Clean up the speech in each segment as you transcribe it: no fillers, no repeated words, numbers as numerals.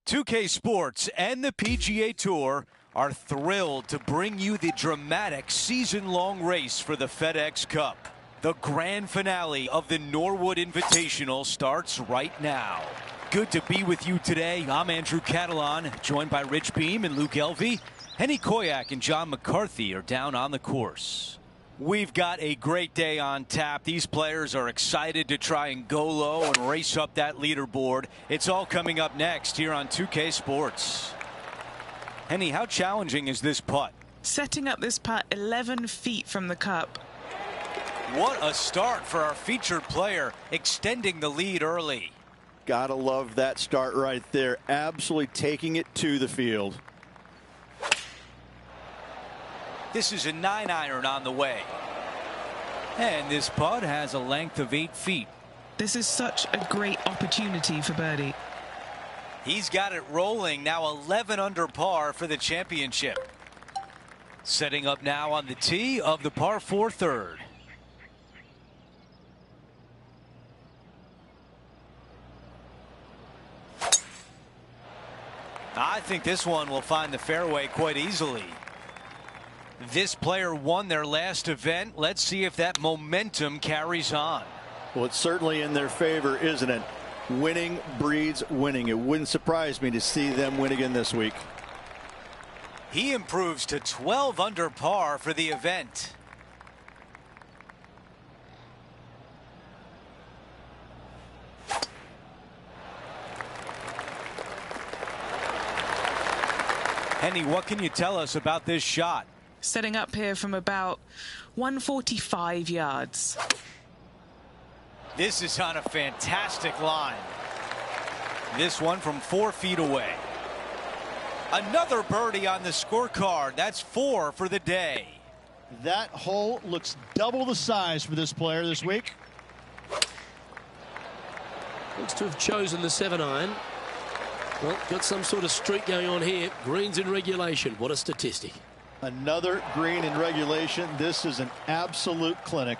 2K Sports and the PGA Tour are thrilled to bring you the dramatic season-long race for the FedEx Cup. The grand finale of the Norwood Invitational starts right now. Good to be with you today. I'm Andrew Catalan, joined by Rich Beam and Luke Elvey. Henny Koyak and John McCarthy are down on the course. We've got a great day on tap. These players are excited to try and go low and race up that leaderboard. It's all coming up next here on 2K Sports. Henny, how challenging is this putt? Setting up this putt 11 feet from the cup. What a start for our featured player, extending the lead early. Gotta love that start right there. Absolutely taking it to the field. This is a 9-iron on the way. And this putt has a length of 8 feet. This is such a great opportunity for birdie. He's got it rolling, now 11 under par for the championship. Setting up now on the tee of the par 4 third. I think this one will find the fairway quite easily. This player won their last event. Let's see if that momentum carries on. Well, it's certainly in their favor, isn't it? Winning breeds winning. It wouldn't surprise me to see them win again this week. He improves to 12 under par for the event. Henny, what can you tell us about this shot? Setting up here from about 145 yards. This is on a fantastic line. This one from 4 feet away. Another birdie on the scorecard. That's 4 for the day. That hole looks double the size for this player this week. Looks to have chosen the 7-iron. Well, got some sort of streak going on here. Greens in regulation. What a statistic. Another green in regulation. This is an absolute clinic.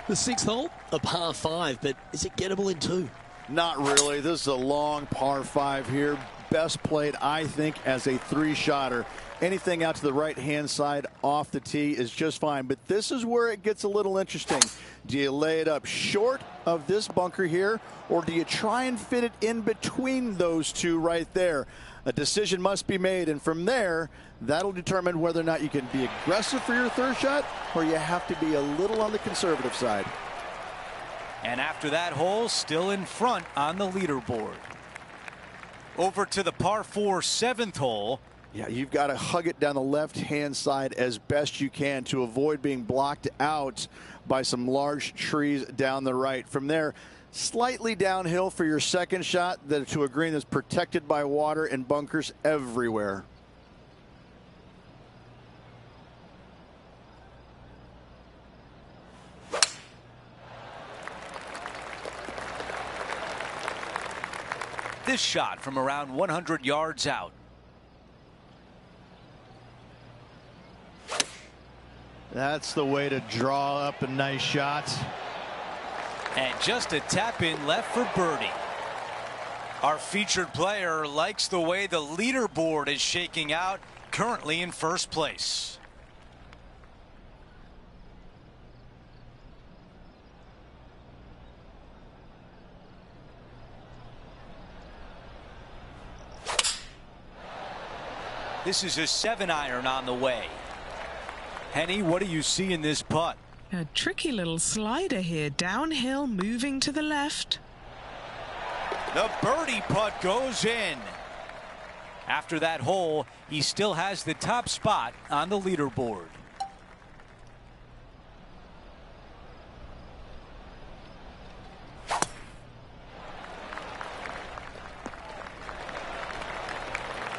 The 6th hole, a par 5, but is it gettable in 2? Not really. This is a long par 5 here. Best played, I think, as a 3-shotter. Anything out to the right-hand side off the tee is just fine. But this is where it gets a little interesting. Do you lay it up short of this bunker here, or do you try and fit it in between those two right there? A decision must be made, and from there, that'll determine whether or not you can be aggressive for your 3rd shot, or you have to be a little on the conservative side. And after that hole, still in front on the leaderboard. Over to the par 4 7th hole. Yeah, you've got to hug it down the left-hand side as best you can to avoid being blocked out by some large trees down the right. From there, slightly downhill for your 2nd shot to a green that's protected by water and bunkers everywhere. This shot from around 100 yards out. That's the way to draw up a nice shot. And just a tap in left for birdie. Our featured player likes the way the leaderboard is shaking out, currently in 1st place. This is a 7-iron on the way. Henny, what do you see in this putt? A tricky little slider here, downhill, moving to the left. The birdie putt goes in. After that hole, he still has the top spot on the leaderboard.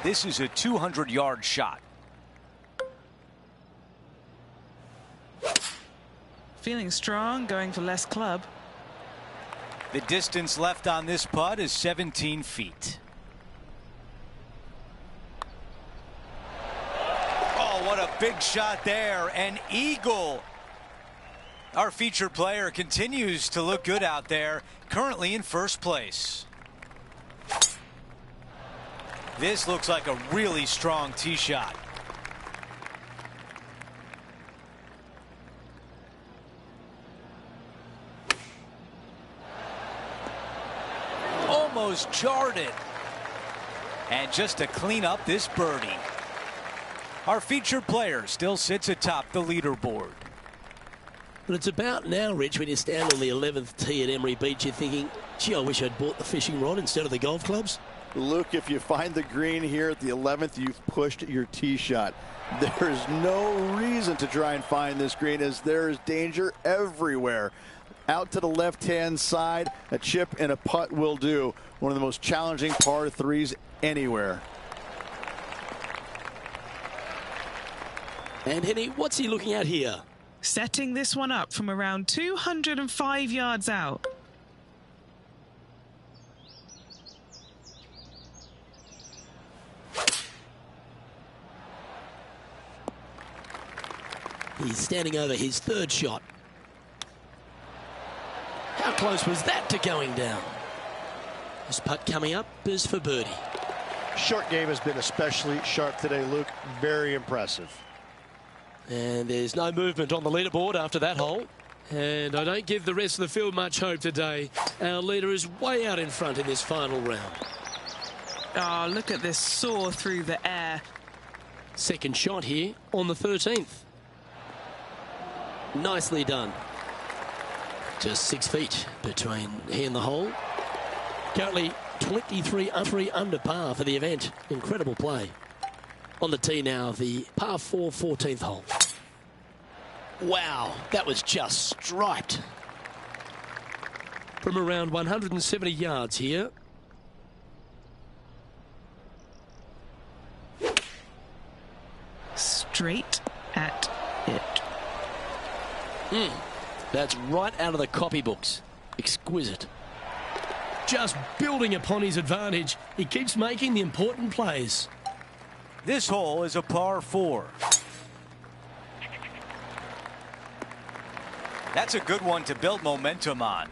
This is a 200-yard shot. Feeling strong, going for less club. The distance left on this putt is 17 feet. Oh, what a big shot there. An eagle. Our featured player continues to look good out there, currently in first place. This looks like a really strong tee shot. Almost jarred it. And just to clean up this birdie, our featured player still sits atop the leaderboard. But it's about now, Rich, when you stand on the 11th tee at Emery Beach, you're thinking, gee, I wish I'd bought the fishing rod instead of the golf clubs. Luke, if you find the green here at the 11th, you've pushed your tee shot. There is no reason to try and find this green, as there is danger everywhere. Out to the left-hand side, a chip and a putt will do. One of the most challenging par threes anywhere. And Henny, what's he looking at here? Setting this one up from around 205 yards out. He's standing over his third shot. How close was that to going down? This putt coming up is for birdie. Short game has been especially sharp today, Luke. Very impressive. And there's no movement on the leaderboard after that hole. And I don't give the rest of the field much hope today. Our leader is way out in front in this final round. Oh, look at this soar through the air. Second shot here on the 13th. Nicely done. Just 6 feet between he and the hole. Currently 23 under par for the event. Incredible play. On the tee now, the par 4 14th hole. Wow, that was just striped. From around 170 yards here. Straight at it. That's right out of the copybooks. Exquisite. Just building upon his advantage. He keeps making the important plays. This hole is a par 4. That's a good one to build momentum on.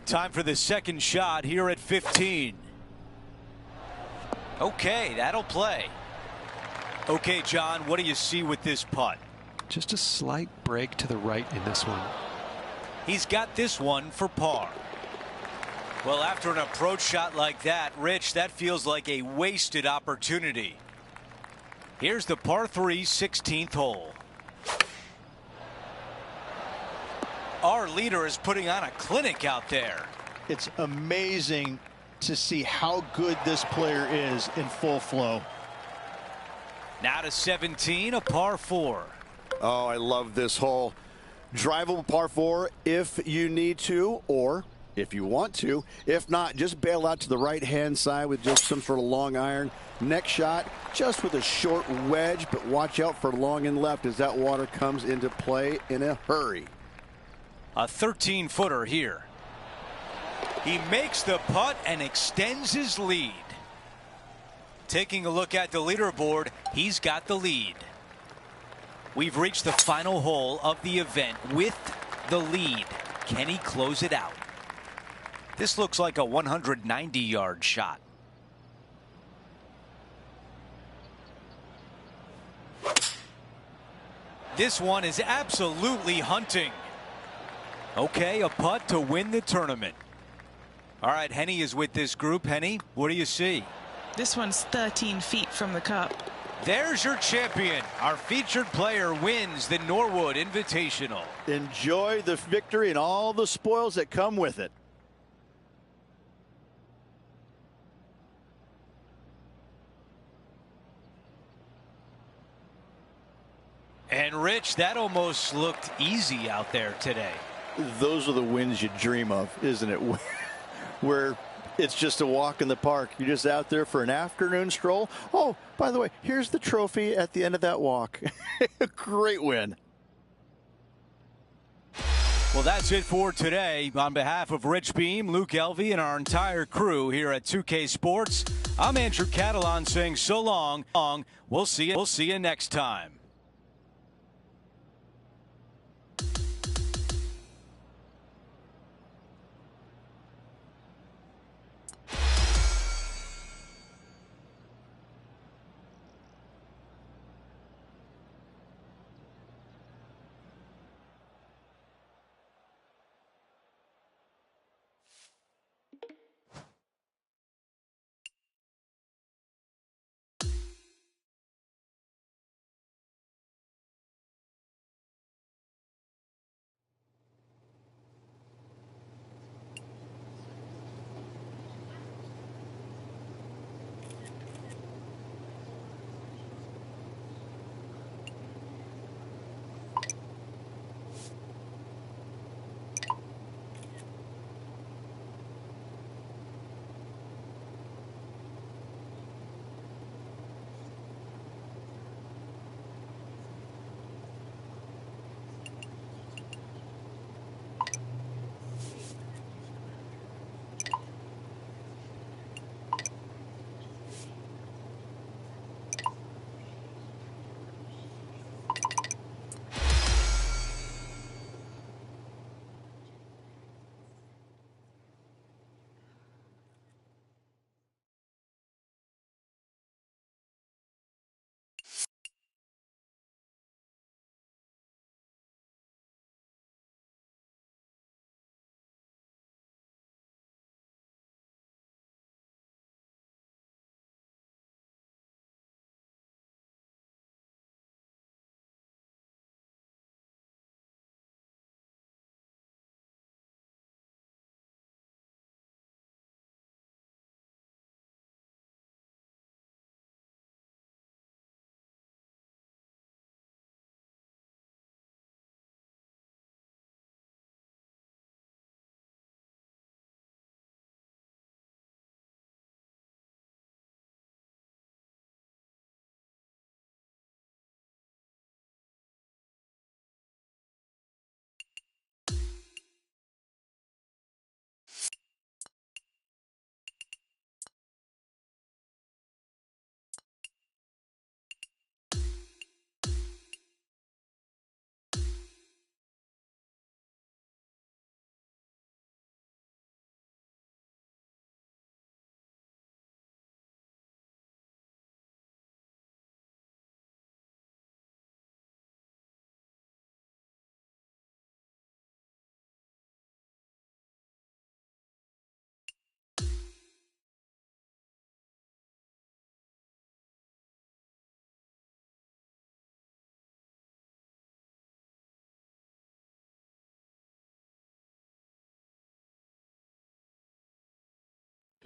Time for the second shot here at 15. Okay, that'll play. Okay, John, what do you see with this putt? Just a slight break to the right in this one. He's got this one for par. Well, after an approach shot like that, Rich, that feels like a wasted opportunity. Here's the par 3 16th hole. Our leader is putting on a clinic out there. It's amazing to see how good this player is in full flow. Now to 17, a par 4. Oh, I love this hole. Drivable par 4 if you need to, or if you want to. If not, just bail out to the right-hand side with just some sort of long iron. Next shot, just with a short wedge, but watch out for long and left as that water comes into play in a hurry. A 13-footer here. He makes the putt and extends his lead. Taking a look at the leaderboard, he's got the lead. We've reached the final hole of the event with the lead. Can he close it out? This looks like a 190-yard shot. This one is absolutely hunting. Okay, a putt to win the tournament. All right, Henny is with this group. Henny, what do you see? This one's 13 feet from the cup. There's your champion. Our featured player wins the Norwood Invitational. Enjoy the victory and all the spoils that come with it. And Rich, that almost looked easy out there today. Those are the wins you dream of, isn't it? Where it's just a walk in the park. You're just out there for an afternoon stroll. Oh, by the way, here's the trophy at the end of that walk. Great win. Well, that's it for today. On behalf of Rich Beam, Luke Elvey, and our entire crew here at 2K Sports, I'm Andrew Catalan saying so long. We'll see you next time.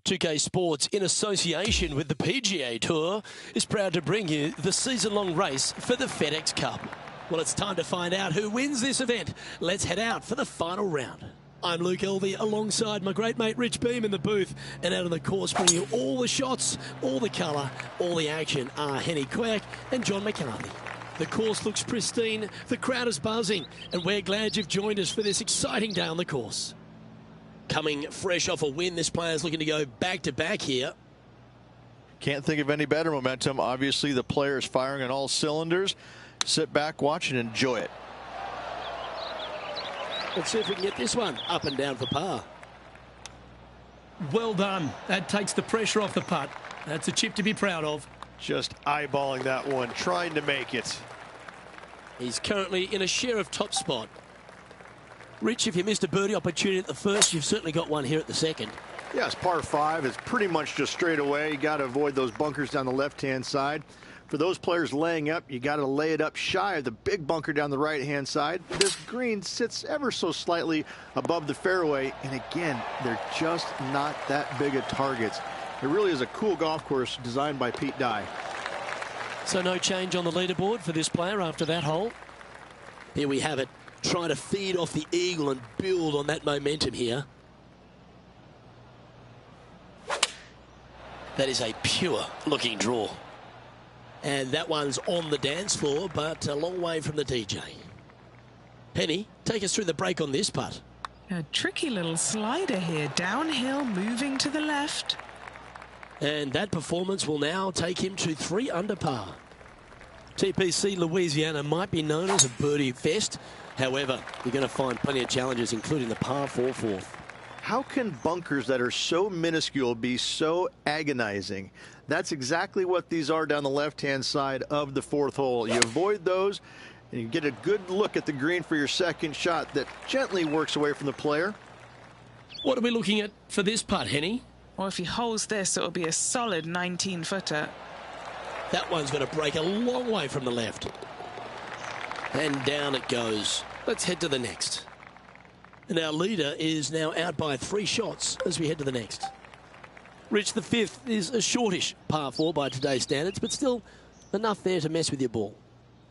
2K Sports, in association with the PGA Tour, is proud to bring you the season-long race for the FedEx Cup. Well, it's time to find out who wins this event. Let's head out for the final round. I'm Luke Elvey alongside my great mate Rich Beam in the booth, and out on the course bringing you all the shots, all the colour, all the action are Henny Quirk and John McCarthy. The course looks pristine, the crowd is buzzing, and we're glad you've joined us for this exciting day on the course. Coming fresh off a win, this player's looking to go back-to-back here. Can't think of any better momentum. Obviously, the player is firing on all cylinders. Sit back, watch, and enjoy it. Let's see if we can get this one up and down for par. Well done. That takes the pressure off the putt. That's a chip to be proud of. Just eyeballing that one, trying to make it. He's currently in a share of top spot. Rich, if you missed a birdie opportunity at the first, you've certainly got one here at the second. Yes, par 5 is pretty much just straight away. You got to avoid those bunkers down the left-hand side. For those players laying up, you got to lay it up shy of the big bunker down the right-hand side. This green sits ever so slightly above the fairway, and again, they're just not that big of targets. It really is a cool golf course designed by Pete Dye. So no change on the leaderboard for this player after that hole. Here we have it, trying to feed off the eagle and build on that momentum here. That is a pure looking draw. And that one's on the dance floor, but a long way from the DJ. Penny, take us through the break on this putt. A tricky little slider here, downhill, moving to the left. And that performance will now take him to 3 under par. TPC Louisiana might be known as a birdie fest. However, you're going to find plenty of challenges, including the par 4 fourth. How can bunkers that are so minuscule be so agonizing? That's exactly what these are down the left-hand side of the 4th hole. You avoid those, and you get a good look at the green for your second shot that gently works away from the player. What are we looking at for this putt, Henny? Well, if he holds this, it'll be a solid 19-footer. That one's going to break a long way from the left. And down it goes. Let's head to the next. And our leader is now out by 3 shots as we head to the next. Rich, the 5th is a shortish par 4 by today's standards, but still enough there to mess with your ball.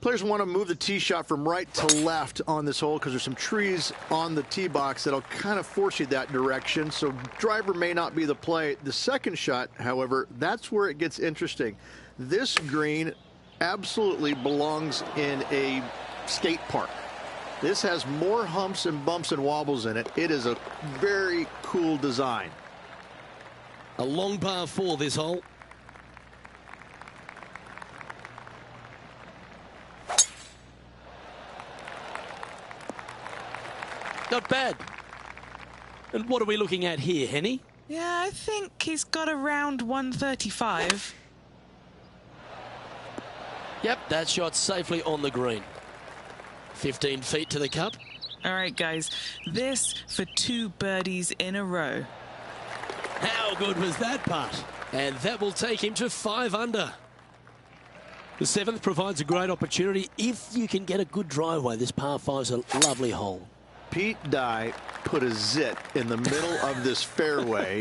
Players want to move the tee shot from right to left on this hole because there's some trees on the tee box that'll kind of force you that direction, so driver may not be the play. The second shot, however, that's where it gets interesting. This green absolutely belongs in a skate park. This has more humps and bumps and wobbles in it. It is a very cool design. A long par 4 this hole. Not bad. And what are we looking at here, Henny? Yeah, I think he's got around 135. Yep, that shot's safely on the green. 15 feet to the cup. All right, guys, this for 2 birdies in a row. How good was that putt? And that will take him to 5 under. The 7th provides a great opportunity if you can get a good driveway. This par 5 is a lovely hole. Pete Dye put a zit in the middle of this fairway,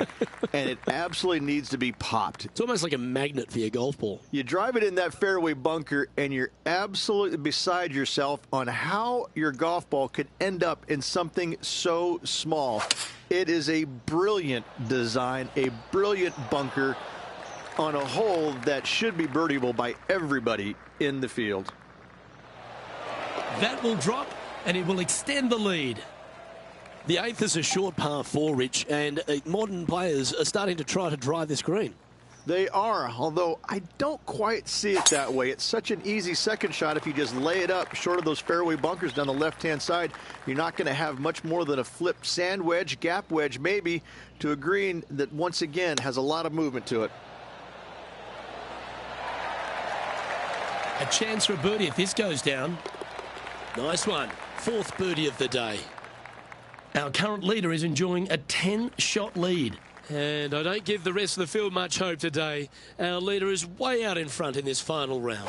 and it absolutely needs to be popped. It's almost like a magnet for your golf ball. You drive it in that fairway bunker, and you're absolutely beside yourself on how your golf ball could end up in something so small. It is a brilliant design, a brilliant bunker on a hole that should be birdieable by everybody in the field. That will drop, and it will extend the lead. The 8th is a short par 4, Rich, and modern players are starting to try to drive this green. They are, although I don't quite see it that way. It's such an easy second shot if you just lay it up short of those fairway bunkers down the left-hand side. You're not going to have much more than a flipped sand wedge, gap wedge maybe, to a green that once again has a lot of movement to it. A chance for a birdie if this goes down. Nice one. 4th birdie of the day. Our current leader is enjoying a 10-shot lead. And I don't give the rest of the field much hope today. Our leader is way out in front in this final round.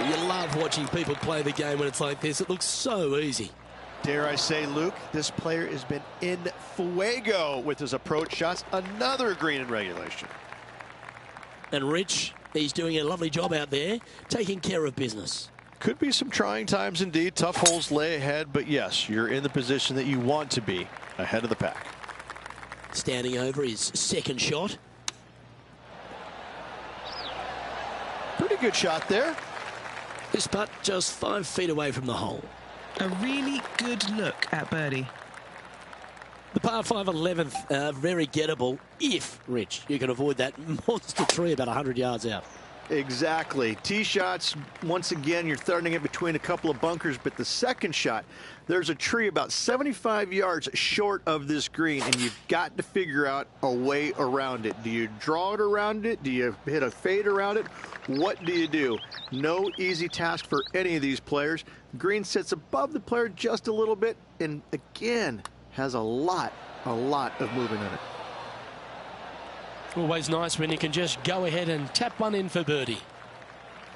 You love watching people play the game when it's like this. It looks so easy. Dare I say, Luke, this player has been in Fuego with his approach shots. Another green in regulation. And Rich, he's doing a lovely job out there, taking care of business. Could be some trying times indeed. Tough holes lay ahead, but yes, you're in the position that you want to be, ahead of the pack. Standing over his second shot. Pretty good shot there. This putt just 5 feet away from the hole. A really good look at birdie. The par 5 11th, very gettable if, Rich, you can avoid that monster tree about 100 yards out. Exactly. Tee shots, once again, you're throwing it between a couple of bunkers, but the second shot, there's a tree about 75 yards short of this green, and you've got to figure out a way around it. Do you draw it around it? Do you hit a fade around it? What do you do? No easy task for any of these players. Green sits above the player just a little bit, and again, has a lot of movement in it. Always nice when you can just go ahead and tap one in for birdie.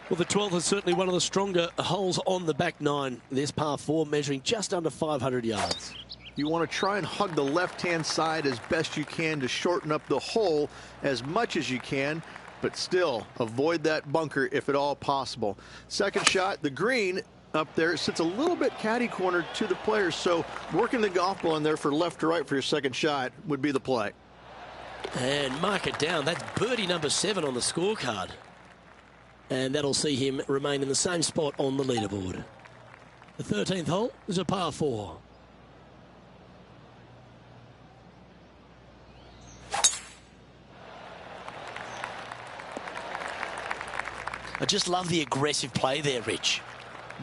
Well, the 12th is certainly one of the stronger holes on the back nine. This par 4 measuring just under 500 yards. You want to try and hug the left-hand side as best you can to shorten up the hole as much as you can, but still avoid that bunker if at all possible. Second shot, the green up there sits a little bit caddy cornered to the players, so working the golf ball in there for left to right for your second shot would be the play. And mark it down. That's birdie number 7 on the scorecard. And that'll see him remain in the same spot on the leaderboard. The 13th hole is a par 4. I just love the aggressive play there, Rich.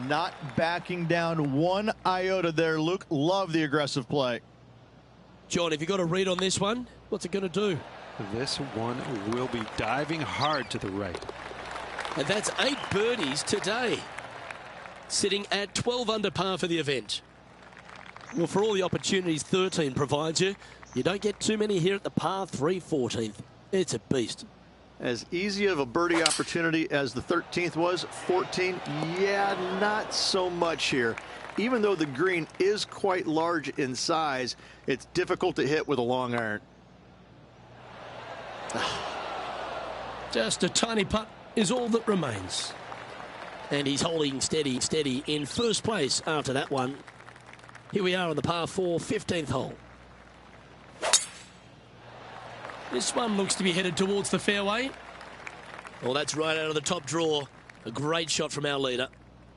Not backing down one iota there, Luke. Love the aggressive play. John, have you got a read on this one? What's it going to do? This one will be diving hard to the right. And that's 8 birdies today. Sitting at 12 under par for the event. Well, for all the opportunities 13 provides you, you don't get too many here at the par 3 14th. It's a beast. As easy of a birdie opportunity as the 13th was, 14, yeah, not so much here. Even though the green is quite large in size, it's difficult to hit with a long iron. Just a tiny putt is all that remains. And he's holding steady in first place after that one. Here we are on the par 4 15th hole. This one looks to be headed towards the fairway. Well, that's right out of the top draw. A great shot from our leader.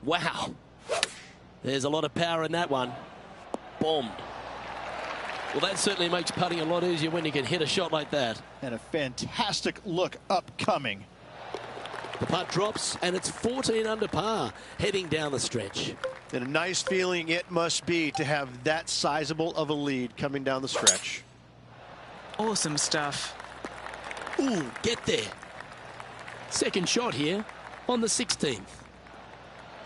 Wow. There's a lot of power in that one. Bombed. Well, that certainly makes putting a lot easier when you can hit a shot like that. And a fantastic look upcoming. The putt drops, and it's 14 under par, heading down the stretch. And a nice feeling it must be to have that sizable of a lead coming down the stretch. Awesome stuff. Ooh, get there. Second shot here on the 16th.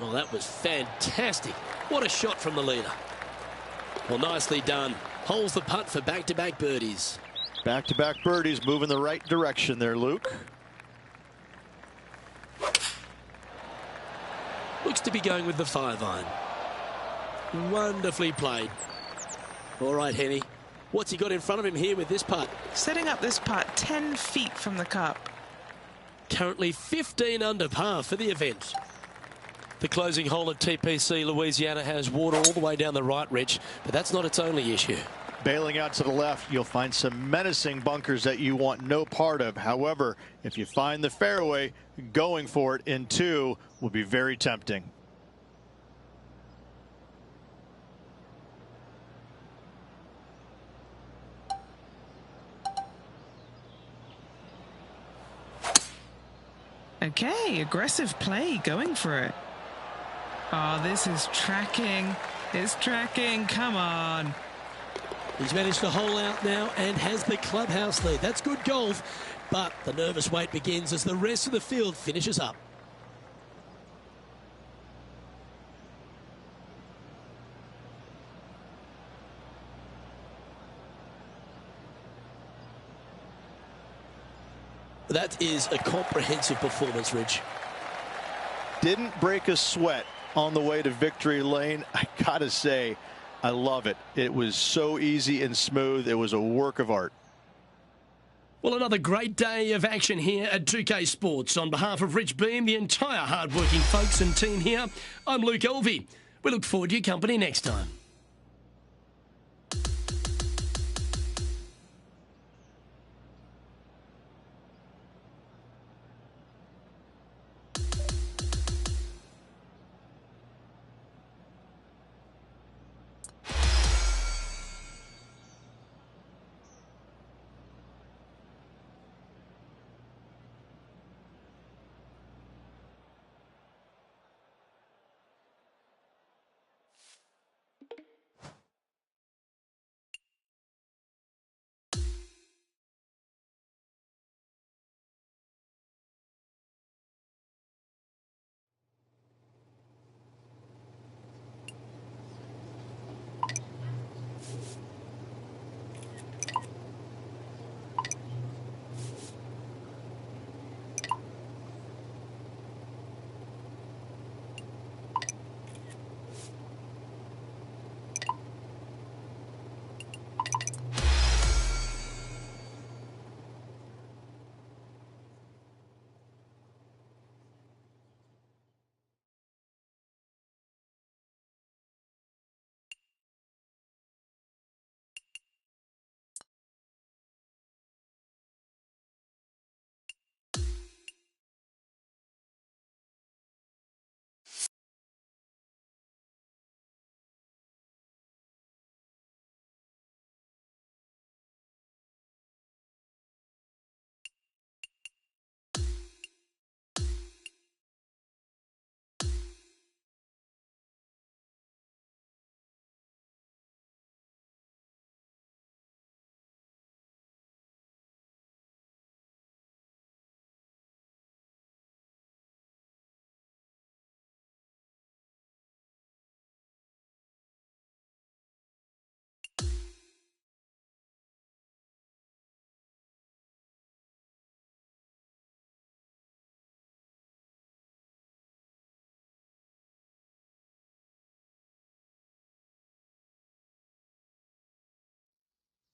Well, that was fantastic. What a shot from the leader. Well, nicely done. Holds the putt for back-to-back birdies. Back-to-back birdies, moving the right direction there, Luke. Looks to be going with the 5-iron. Wonderfully played. All right, Henny. What's he got in front of him here with this putt? Setting up this putt 10 feet from the cup. Currently 15 under par for the event. The closing hole at TPC Louisiana has water all the way down the right, Rich, but that's not its only issue. Bailing out to the left, you'll find some menacing bunkers that you want no part of. However, if you find the fairway, going for it in 2 will be very tempting. Okay, aggressive play, going for it. Oh, this is tracking. It's tracking. Come on. He's managed to hole out now and has the clubhouse lead. That's good golf, but the nervous wait begins as the rest of the field finishes up. That is a comprehensive performance, Rich. Didn't break a sweat on the way to victory lane. I gotta say, I love it. It was so easy and smooth. It was a work of art. Well, another great day of action here at 2K Sports. On behalf of Rich Beam, the entire hard-working folks and team here, I'm Luke Elvey. We look forward to your company next time.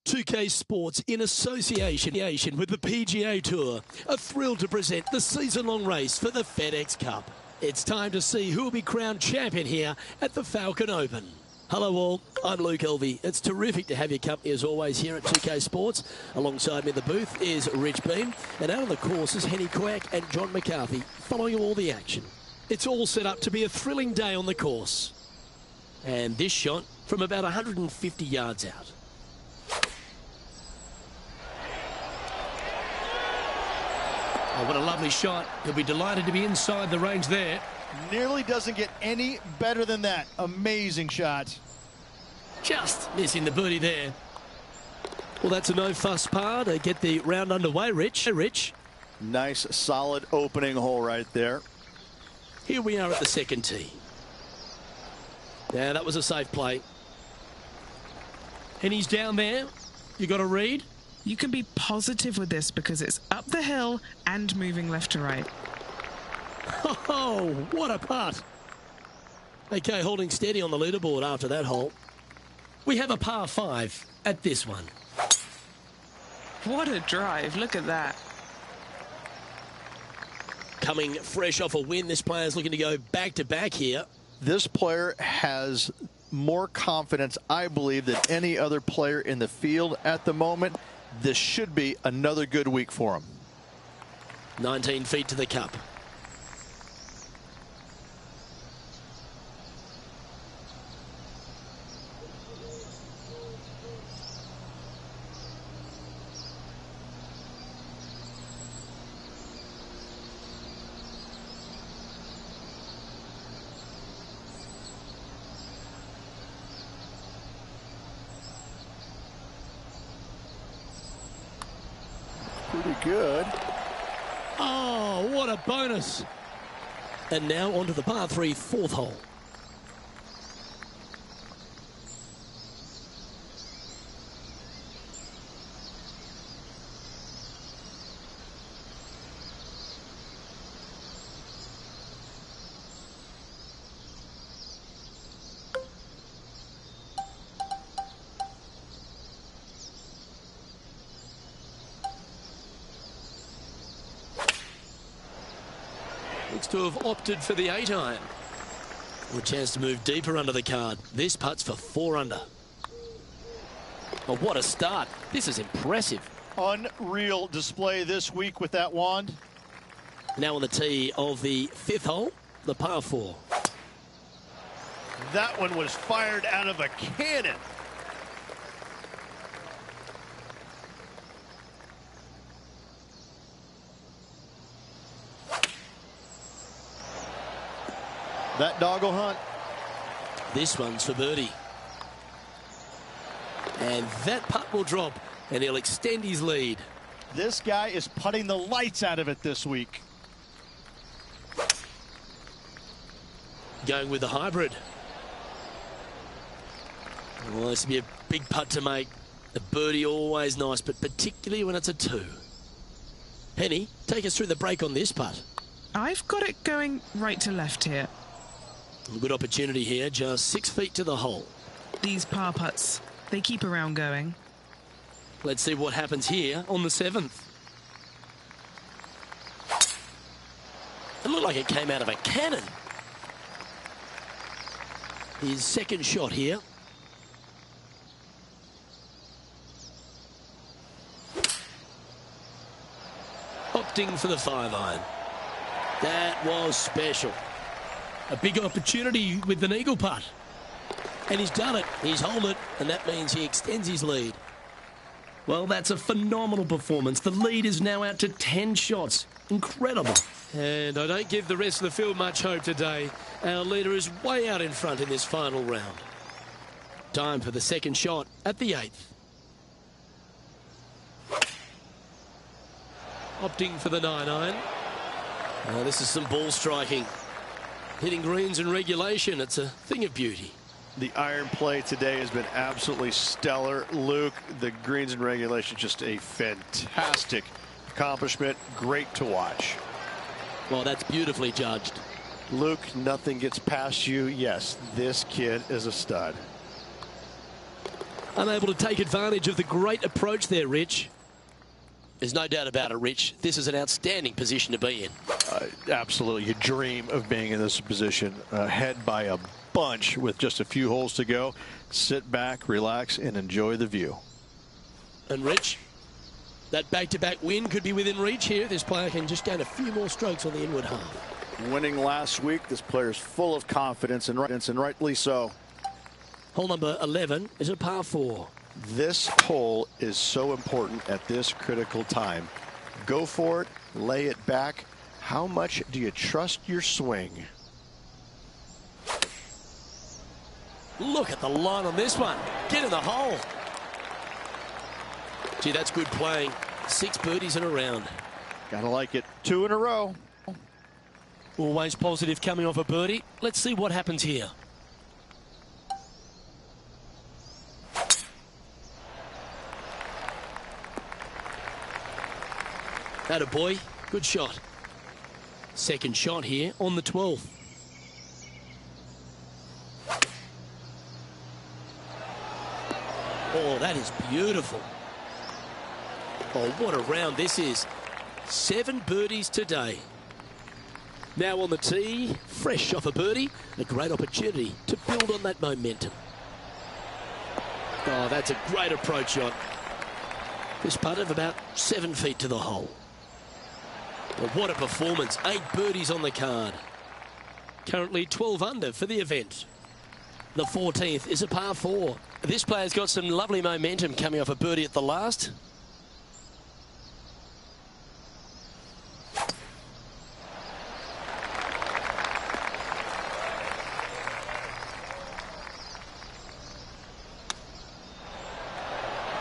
.2K Sports, in association with the PGA Tour, are thrilled to present the season-long race for the FedEx Cup. It's time to see who will be crowned champion here at the Falcon Open. Hello all, I'm Luke Elvey. It's terrific to have your company as always here at 2K Sports. Alongside me in the booth is Rich Beam, and out on the course is Henny Quack and John McCarthy, following all the action. It's all set up to be a thrilling day on the course. And this shot from about 150 yards out. Oh, what a lovely shot. He'll be delighted to be inside the range there. Nearly doesn't get any better than that. Amazing shot. Just missing the birdie there. Well, that's a no-fuss par to get the round underway, Rich. Nice, solid opening hole right there. Here we are at the second tee. Yeah, that was a safe play. And he's down there. You got to read. You can be positive with this because it's up the hill and moving left to right. Oh, what a putt. Okay, holding steady on the leaderboard after that hole. We have a par 5 at this one. What a drive. Look at that. Coming fresh off a win, this player's looking to go back-to-back here. This player has more confidence, I believe, than any other player in the field at the moment. This should be another good week for him. 19 feet to the cup. Pretty good. Oh, what a bonus. And now onto the par 3 fourth hole. Looks to have opted for the 8-iron. A chance to move deeper under the card. This putt's for 4 under. Oh, what a start. This is impressive. Unreal display this week with that wand. Now on the tee of the 5th hole, the par 4. That one was fired out of a cannon. That dog will hunt. This one's for birdie. And that putt will drop, and he'll extend his lead. This guy is putting the lights out of it this week. Going with the hybrid. Well, this will be a big putt to make. A birdie always nice, but particularly when it's a 2. Penny, take us through the break on this putt. I've got it going right to left here. A good opportunity here, just 6 feet to the hole. These par putts, they keep around going. Let's see what happens here on the 7th. It looked like it came out of a cannon. His second shot here. Opting for the 5-iron. That was special. A big opportunity with an eagle putt. And he's done it. He's holed it, and that means he extends his lead. Well, that's a phenomenal performance. The lead is now out to 10 shots. Incredible. And I don't give the rest of the field much hope today. Our leader is way out in front in this final round. Time for the second shot at the 8th. Opting for the 9-iron. This is some ball striking. Hitting greens in regulation, it's a thing of beauty. The iron play today has been absolutely stellar. Luke, the greens in regulation, just a fantastic accomplishment. Great to watch. Well, that's beautifully judged. Luke, nothing gets past you. Yes, this kid is a stud. Unable to take advantage of the great approach there, Rich. There's no doubt about it, Rich. This is an outstanding position to be in. Absolutely. You dream of being in this position. Ahead by a bunch with just a few holes to go. Sit back, relax, and enjoy the view. And Rich, that back-to-back win could be within reach here. This player can just gain a few more strokes on the inward half. Winning last week, this player is full of confidence, and rightly so. Hole number 11 is a par 4. This hole is so important at this critical time. Go for it, lay it back. How much do you trust your swing? Look at the line on this one. Get in the hole. Gee, that's good playing. 6 birdies in a round. Gotta like it. 2 in a row. Always positive coming off a birdie. Let's see what happens here. Atta boy, good shot. Second shot here on the 12th. Oh, that is beautiful. Oh, what a round this is. 7 birdies today. Now on the tee, fresh off a birdie, a great opportunity to build on that momentum. Oh, that's a great approach shot. This putt of about 7 feet to the hole. Well, what a performance. 8 birdies on the card. Currently 12 under for the event. The 14th is a par 4. This player's got some lovely momentum coming off a birdie at the last.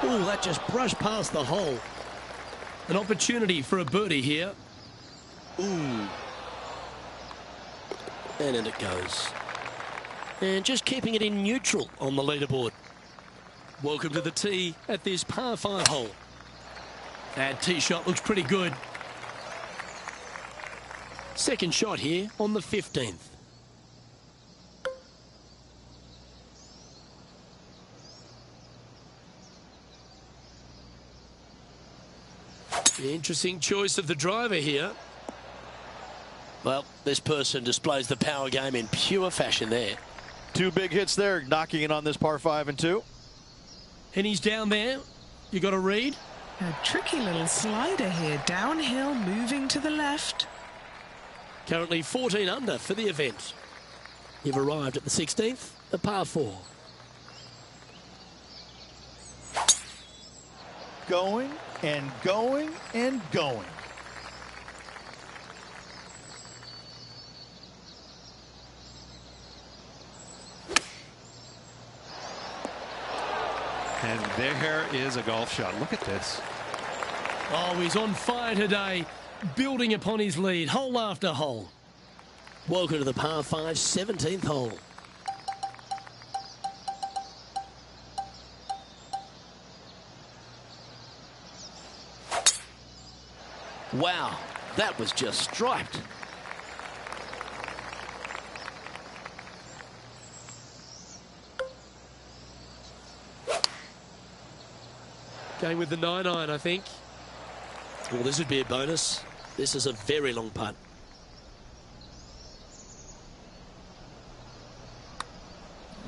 Oh, that just brushed past the hole. An opportunity for a birdie here. Ooh. And in it goes. And just keeping it in neutral on the leaderboard. Welcome to the tee at this par 5 hole. And tee shot looks pretty good. Second shot here on the 15th. The interesting choice of the driver here. Well, this person displays the power game in pure fashion there. Two big hits there, knocking it on this par 5 and 2. And he's down there. You got to read. A tricky little slider here. Downhill, moving to the left. Currently 14 under for the event. You've arrived at the 16th, a par 4. Going and going and going. And there is a golf shot. Look at this. Oh, he's on fire today, building upon his lead, hole after hole. Welcome to the par 5 17th hole. Wow, that was just striped. Going with the 9-iron, I think. Well, this would be a bonus. This is a very long putt.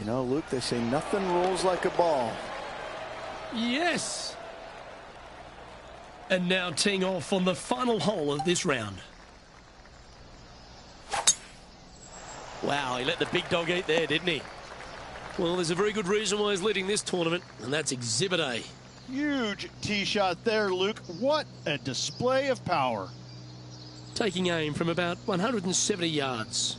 You know, Luke, they say nothing rolls like a ball. Yes. And now teeing off on the final hole of this round. Wow, he let the big dog eat there, didn't he? Well, there's a very good reason why he's leading this tournament. And that's Exhibit A. Huge tee shot there, Luke. What a display of power. Taking aim from about 170 yards.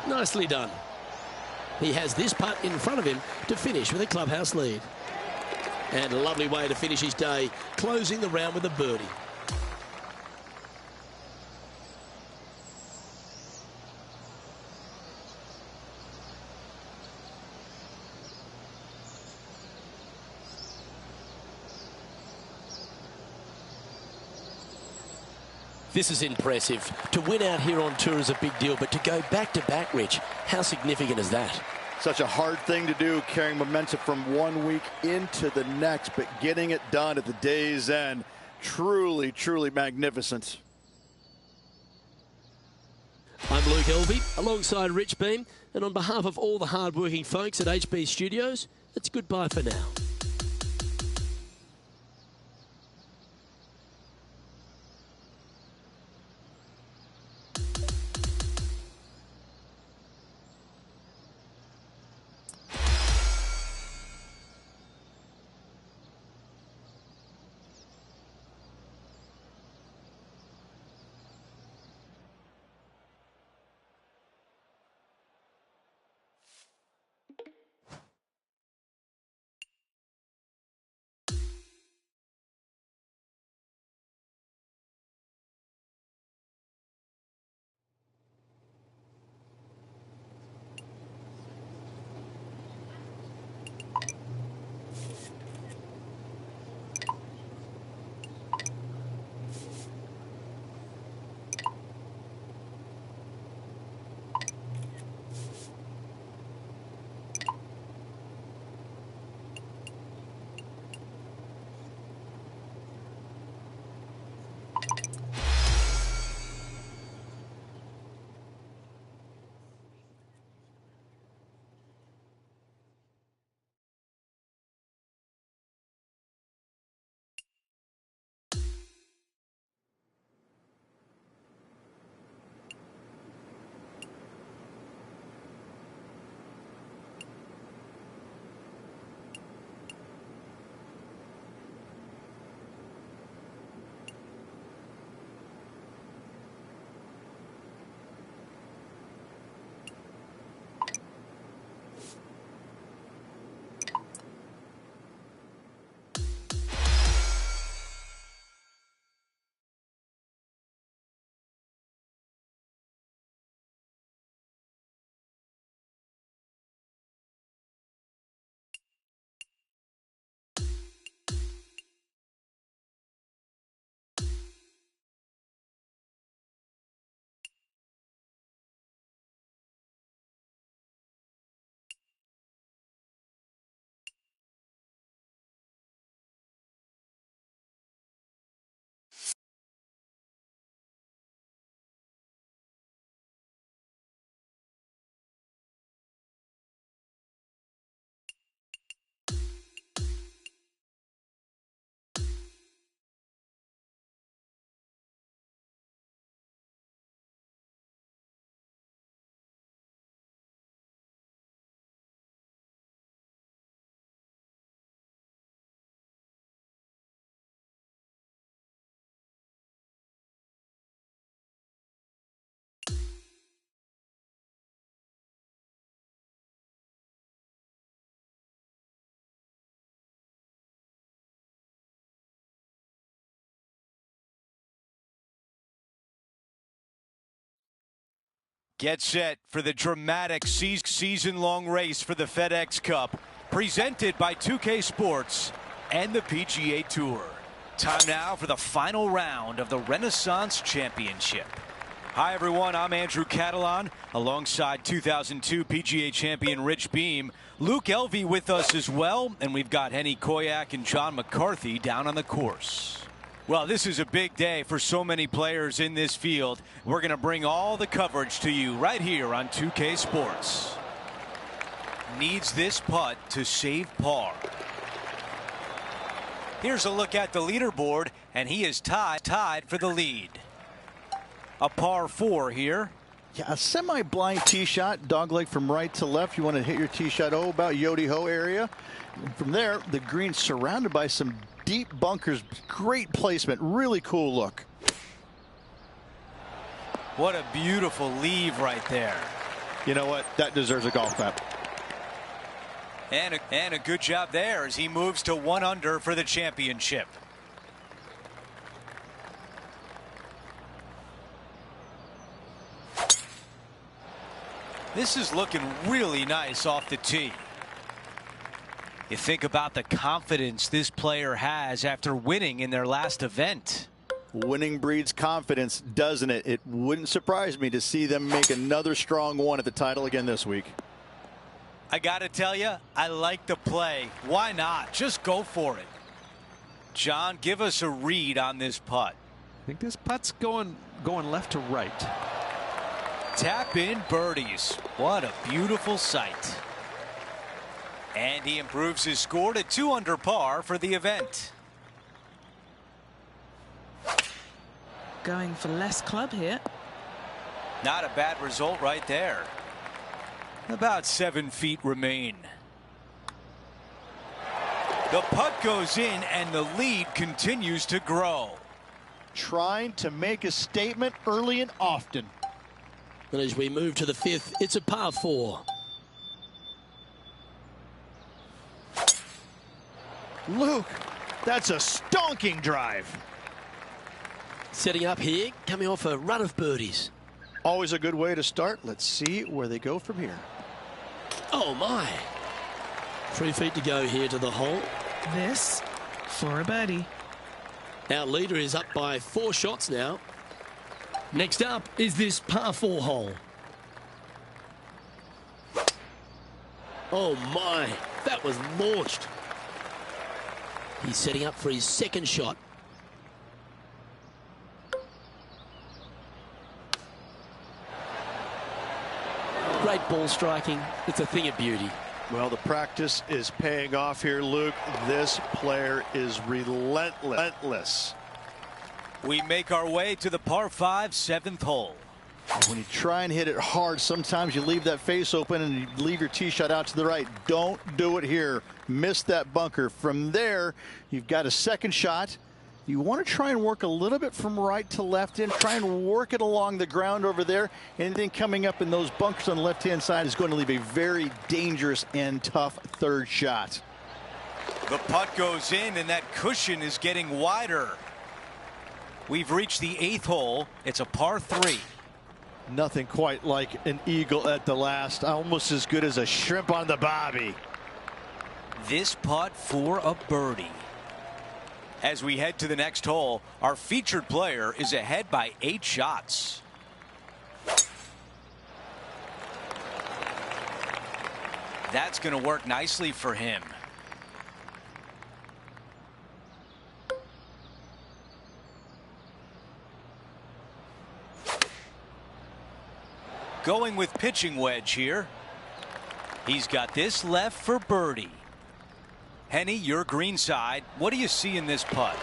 Nicely done. He has this putt in front of him to finish with a clubhouse lead. And a lovely way to finish his day, closing the round with a birdie. This is impressive. To win out here on tour is a big deal, but to go back-to-back, Rich, how significant is that? Such a hard thing to do, carrying momentum from one week into the next, but getting it done at the day's end, truly, truly magnificent. I'm Luke Elvey, alongside Rich Beam, and on behalf of all the hard-working folks at HB Studios, it's goodbye for now. Get set for the dramatic season-long race for the FedEx Cup, presented by 2K Sports and the PGA Tour. Time now for the final round of the Renaissance Championship. Hi, everyone. I'm Andrew Catalan, alongside 2002 PGA champion Rich Beem. Luke Elvey with us as well, and we've got Henny Koyak and John McCarthy down on the course. Well, this is a big day for so many players in this field. We're going to bring all the coverage to you right here on 2K Sports. Needs this putt to save par. Here's a look at the leaderboard, and he is tied for the lead. A par 4 here. Yeah, a semi-blind tee shot, dogleg from right to left. You want to hit your tee shot, about Yodi-Ho area. And from there, the green surrounded by some deep bunkers. Great placement. Really cool look. What a beautiful leave right there. You know what? That deserves a golf clap. And a good job there as he moves to 1 under for the championship. This is looking really nice off the tee. You think about the confidence this player has after winning in their last event. Winning breeds confidence, doesn't it? It wouldn't surprise me to see them make another strong one at the title again this week. I got to tell you, I like the play. Why not? Just go for it. John, give us a read on this putt. I think this putt's going left to right. Tap in birdies. What a beautiful sight. And he improves his score to 2 under par for the event. Going for less club here. Not a bad result right there. About 7 feet remain. The putt goes in and the lead continues to grow. Trying to make a statement early and often. And as we move to the 5th, it's a par 4. Luke, that's a stonking drive. Setting up here, coming off a run of birdies. Always a good way to start. Let's see where they go from here. Oh my. 3 feet to go here to the hole. This for a birdie. Our leader is up by 4 shots now. Next up is this par 4 hole. Oh my, that was launched. He's setting up for his 2nd shot. Great ball striking. It's a thing of beauty. Well, the practice is paying off here, Luke. This player is relentless. We make our way to the par 5 7th hole. When you try and hit it hard, sometimes you leave that face open and you leave your tee shot out to the right. Don't do it here. Miss that bunker. From there, you've got a 2nd shot. You want to try and work a little bit from right to left in. Try and work it along the ground over there. Anything coming up in those bunkers on the left-hand side is going to leave a very dangerous and tough 3rd shot. The putt goes in and that cushion is getting wider. We've reached the 8th hole. It's a par 3. Nothing quite like an eagle at the last. Almost as good as a shrimp on the bobby. This putt for a birdie. As we head to the next hole, our featured player is ahead by 8 shots. That's going to work nicely for him. Going with pitching wedge here. He's got this left for birdie. Henny, your green side. What do you see in this putt?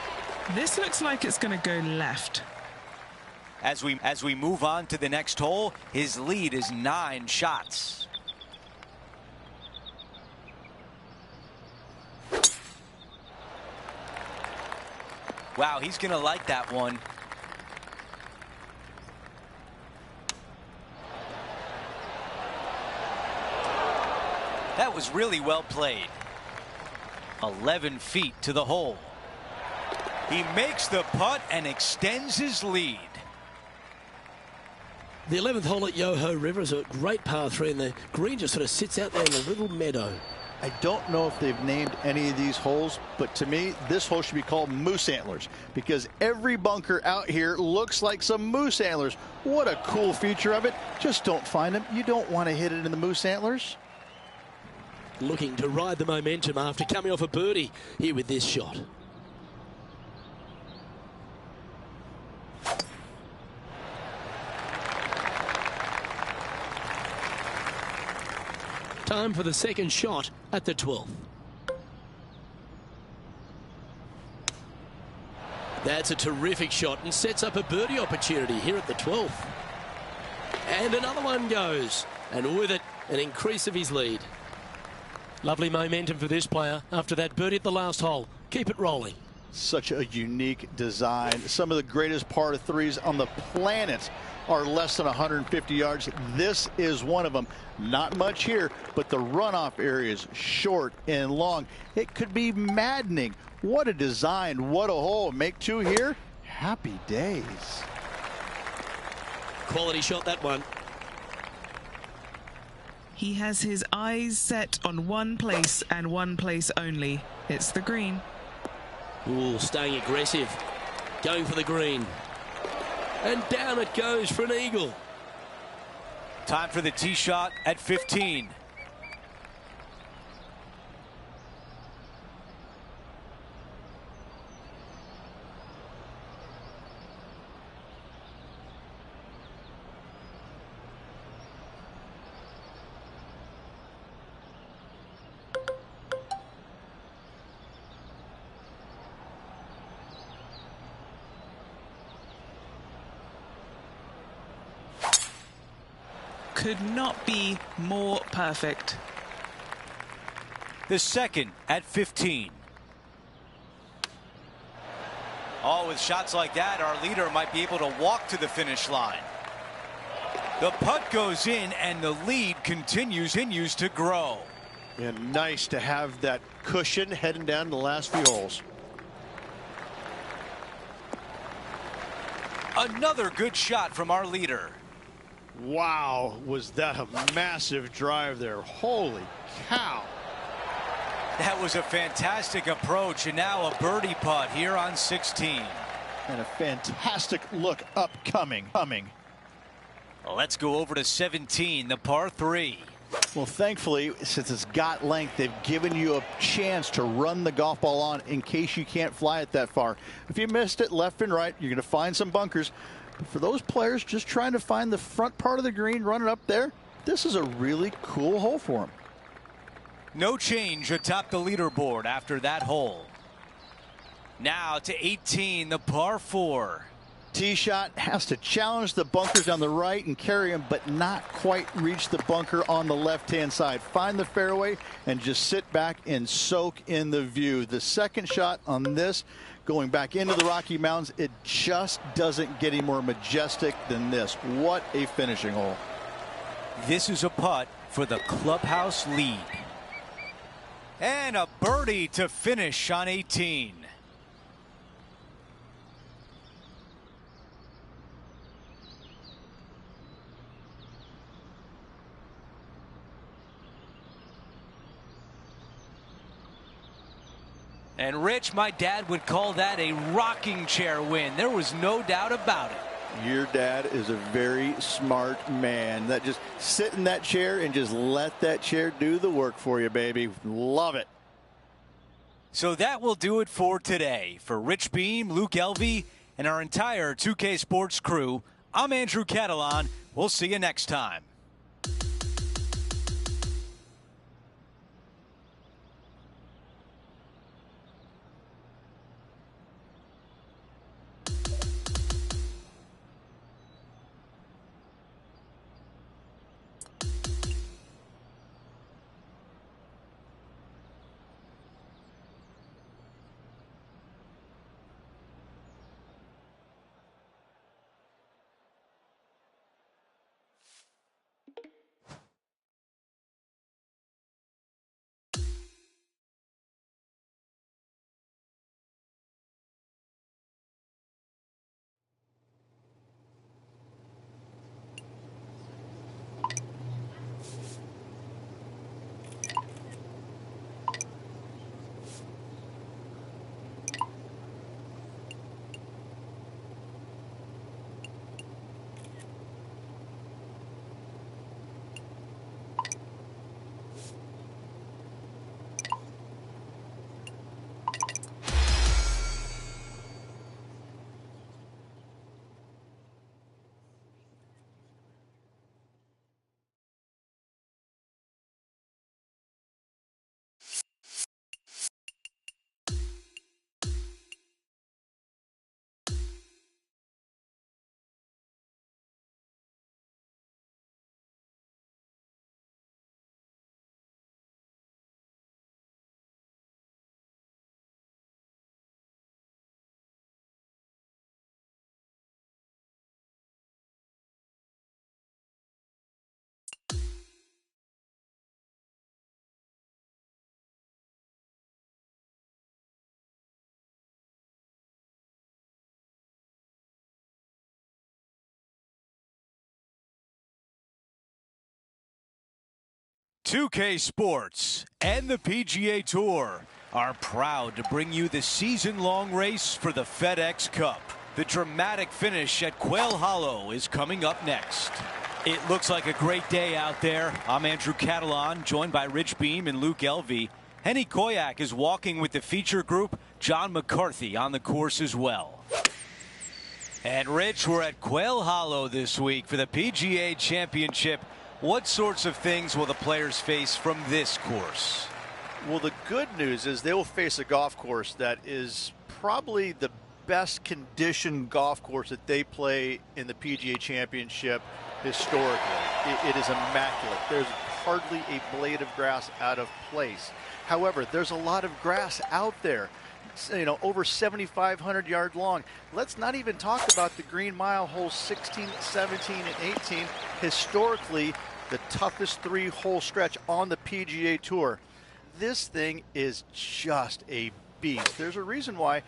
This looks like it's going to go left. As we move on to the next hole, his lead is 9 shots. Wow, he's going to like that one. That was really well played. 11 feet to the hole. He makes the putt and extends his lead. The 11th hole at Yoho River is a great par 3, and the green just sort of sits out there in a little meadow. I don't know if they've named any of these holes, but to me, this hole should be called Moose Antlers, because every bunker out here looks like some moose antlers. What a cool feature of it. Just don't find them. You don't want to hit it in the moose antlers. Looking to ride the momentum after coming off a birdie here with this shot. Time for the second shot at the 12th. That's a terrific shot and sets up a birdie opportunity here at the 12th. And another one goes, and with it, an increase of his lead. Lovely momentum for this player after that birdie at the last hole. Keep it rolling. Such a unique design. Some of the greatest par 3s on the planet are less than 150 yards. This is one of them. Not much here, but the runoff area is short and long. It could be maddening. What a design. What a hole. Make 2 here. Happy days. Quality shot, that one. He has his eyes set on one place and one place only. It's the green. Ooh, staying aggressive. Going for the green. And down it goes for an eagle. Time for the tee shot at 15. Could not be more perfect. The second at 15. Oh, with shots like that, our leader might be able to walk to the finish line. The putt goes in, and the lead continues to grow. And nice to have that cushion heading down the last few holes. Another good shot from our leader. Wow, was that a massive drive there. Holy cow. That was a fantastic approach, and now a birdie putt here on 16. And a fantastic look upcoming. Let's go over to 17, the par 3. Well, thankfully, since it's got length, they've given you a chance to run the golf ball on in case you can't fly it that far. If you missed it left and right, you're going to find some bunkers. But for those players just trying to find the front part of the green, run it up there, this is a really cool hole for them. No change atop the leaderboard after that hole. Now to 18, the par 4. Tee shot has to challenge the bunkers on the right and carry them, but not quite reach the bunker on the left-hand side. Find the fairway and just sit back and soak in the view. The second shot on this, going back into the Rocky Mountains, it just doesn't get any more majestic than this. What a finishing hole. This is a putt for the clubhouse lead. And a birdie to finish on 18. And Rich, my dad would call that a rocking chair win. There was no doubt about it. Your dad is a very smart man. That just sit in that chair and just let that chair do the work for you, baby. Love it. So that will do it for today. For Rich Beam, Luke Elvey, and our entire 2K Sports crew, I'm Andrew Catalan. We'll see you next time. 2K Sports and the PGA Tour are proud to bring you the season-long race for the FedEx Cup. The dramatic finish at Quail Hollow is coming up next. It looks like a great day out there. I'm Andrew Catalan, joined by Rich Beam and Luke Elvey. Henny Koyak is walking with the feature group. John McCarthy on the course as well. And Rich, we're at Quail Hollow this week for the PGA Championship. What sorts of things will the players face from this course? Well, the good news is they will face a golf course that is probably the best conditioned golf course that they play in the PGA Championship historically. It is immaculate. There's hardly a blade of grass out of place. However, there's a lot of grass out there. You know, over 7,500 yards long. Let's not even talk about the Green Mile holes 16, 17, and 18. Historically, the toughest 3-hole stretch on the PGA Tour. This thing is just a beast. There's a reason why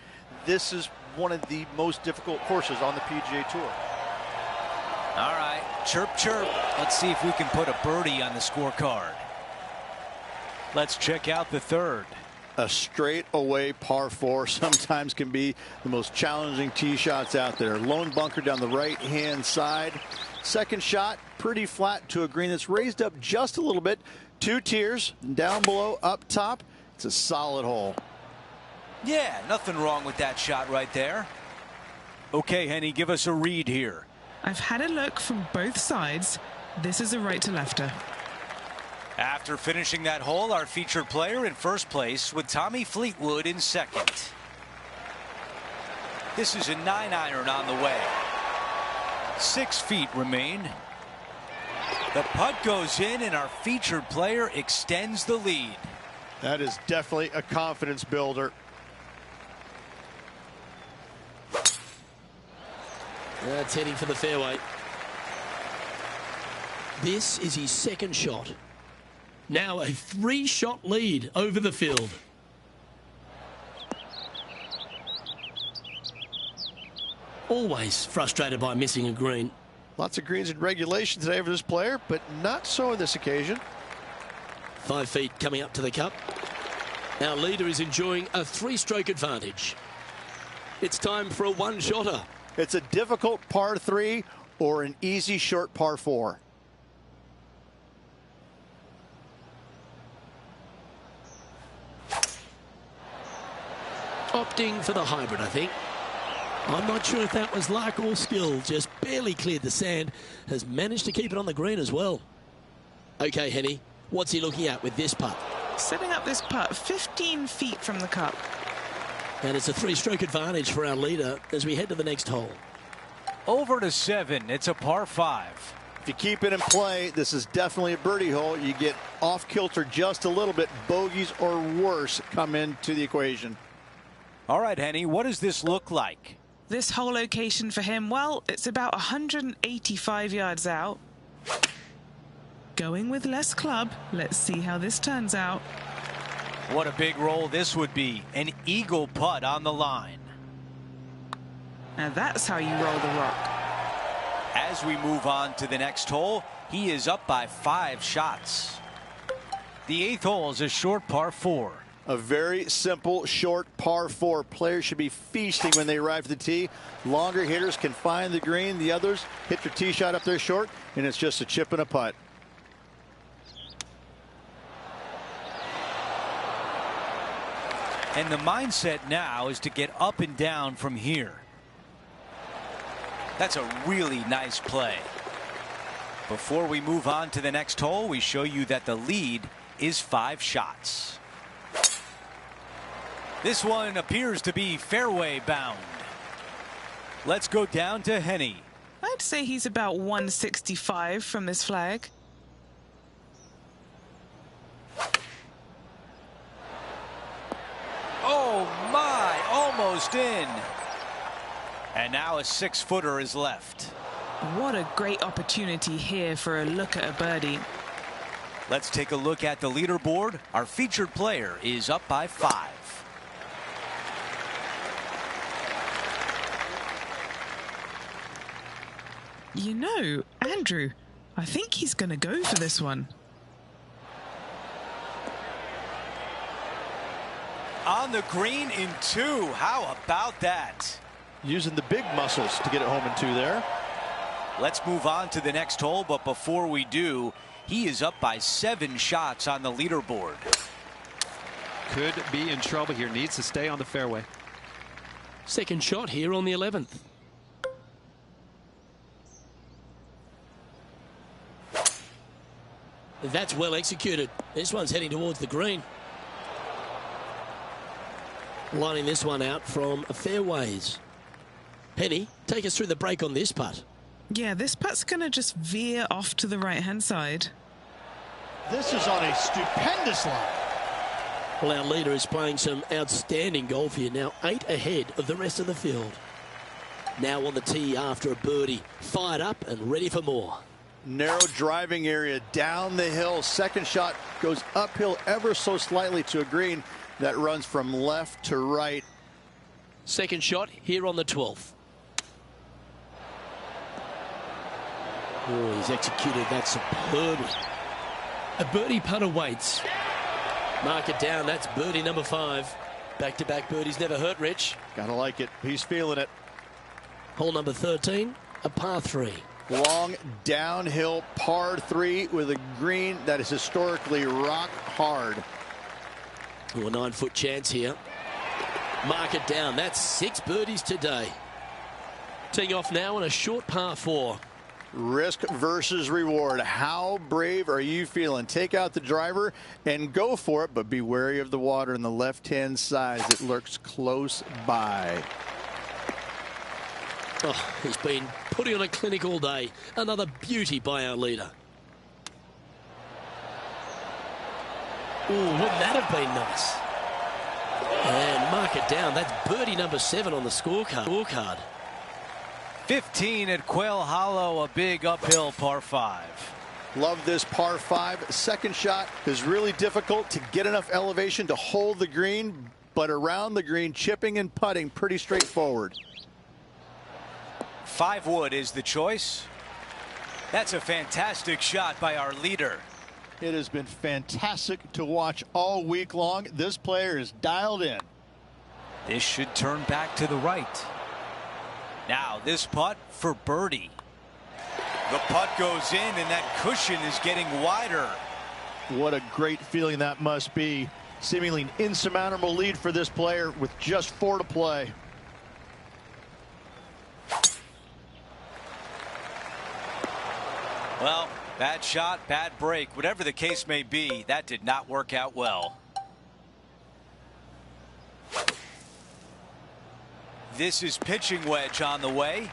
this is one of the most difficult courses on the PGA Tour. All right, chirp, chirp. Let's see if we can put a birdie on the scorecard. Let's check out the third. A straightaway par 4 sometimes can be the most challenging tee shots out there. Lone bunker down the right-hand side. Second shot, pretty flat to a green that's raised up just a little bit. 2 tiers, down below, up top. It's a solid hole. Yeah, nothing wrong with that shot right there. Okay, Henny, give us a read here. I've had a look from both sides. This is a right to lefter. After finishing that hole, our featured player in first place with Tommy Fleetwood in second. This is a 9-iron on the way. 6 feet remain. The putt goes in and our featured player extends the lead. That is definitely a confidence builder. That's heading for the fairway. This is his second shot. Now a 3-shot lead over the field. Always frustrated by missing a green. Lots of greens in regulation today for this player, but not so on this occasion. 5 feet coming up to the cup. Our leader is enjoying a 3-stroke advantage. It's time for a 1-shotter. It's a difficult par 3 or an easy short par 4. Opting for the hybrid, I think. I'm not sure if that was luck or skill. Just barely cleared the sand. Has managed to keep it on the green as well. Okay, Henny, what's he looking at with this putt? Setting up this putt 15 feet from the cup. And it's a 3-stroke advantage for our leader as we head to the next hole. Over to 7. It's a par 5. If you keep it in play, this is definitely a birdie hole. You get off kilter just a little bit. Bogeys or worse come into the equation. All right, Henny, what does this look like? This whole location for him, well, it's about 185 yards out. Going with less club. Let's see how this turns out. What a big roll this would be. An eagle putt on the line. Now that's how you roll the rock. As we move on to the next hole, he is up by 5 shots. The 8th hole is a short par 4. A very simple, short par 4. Players should be feasting when they arrive to the tee. Longer hitters can find the green. The others hit their tee shot up there short, and it's just a chip and a putt. And the mindset now is to get up and down from here. That's a really nice play. Before we move on to the next hole, we show you that the lead is 5 shots. This one appears to be fairway bound. Let's go down to Henny. I'd say he's about 165 from this flag. Oh my, almost in. And now a 6-footer is left. What a great opportunity here for a look at a birdie. Let's take a look at the leaderboard. Our featured player is up by 5. You know, Andrew, I think he's going to go for this one. On the green in 2. How about that? Using the big muscles to get it home in 2 there. Let's move on to the next hole, but before we do, he is up by 7 shots on the leaderboard. Could be in trouble here. Needs to stay on the fairway. Second shot here on the 11th. That's well executed. This one's heading towards the green. Lining this one out from fairways. Penny, take us through the break on this putt. Yeah, this putt's going to just veer off to the right-hand side. This is on a stupendous line. Well, our leader is playing some outstanding golf here. Now 8 ahead of the rest of the field. Now on the tee after a birdie. Fired up and ready for more. Narrow driving area down the hill. Second shot goes uphill ever so slightly to a green that runs from left to right. Second shot here on the 12th. Oh, he's executed that superbly. A birdie putt awaits. Mark it down. That's birdie number 5. Back-to-back birdies never hurt, Rich. Gotta like it. He's feeling it. Hole number 13, a par 3. Long downhill par 3 with a green that is historically rock hard. Oh, a 9-foot chance here. Mark it down. That's 6 birdies today. Teeing off now on a short par 4. Risk versus reward. How brave are you feeling? Take out the driver and go for it, but be wary of the water on the left-hand side. It lurks close by. Oh, he's been putting on a clinic all day. Another beauty by our leader. Ooh, wouldn't that have been nice? And mark it down. That's birdie number 7 on the scorecard. 15 at Quail Hollow, a big uphill par 5. Love this par 5. Second shot is really difficult to get enough elevation to hold the green, but around the green, chipping and putting, pretty straightforward. 5 wood is the choice. That's a fantastic shot by our leader. It has been fantastic to watch all week long. This player is dialed in. This should turn back to the right. Now this putt for birdie. The putt goes in and that cushion is getting wider. What a great feeling that must be. Seemingly an insurmountable lead for this player with just 4 to play. Well, bad shot, bad break. Whatever the case may be, that did not work out well. This is pitching wedge on the way.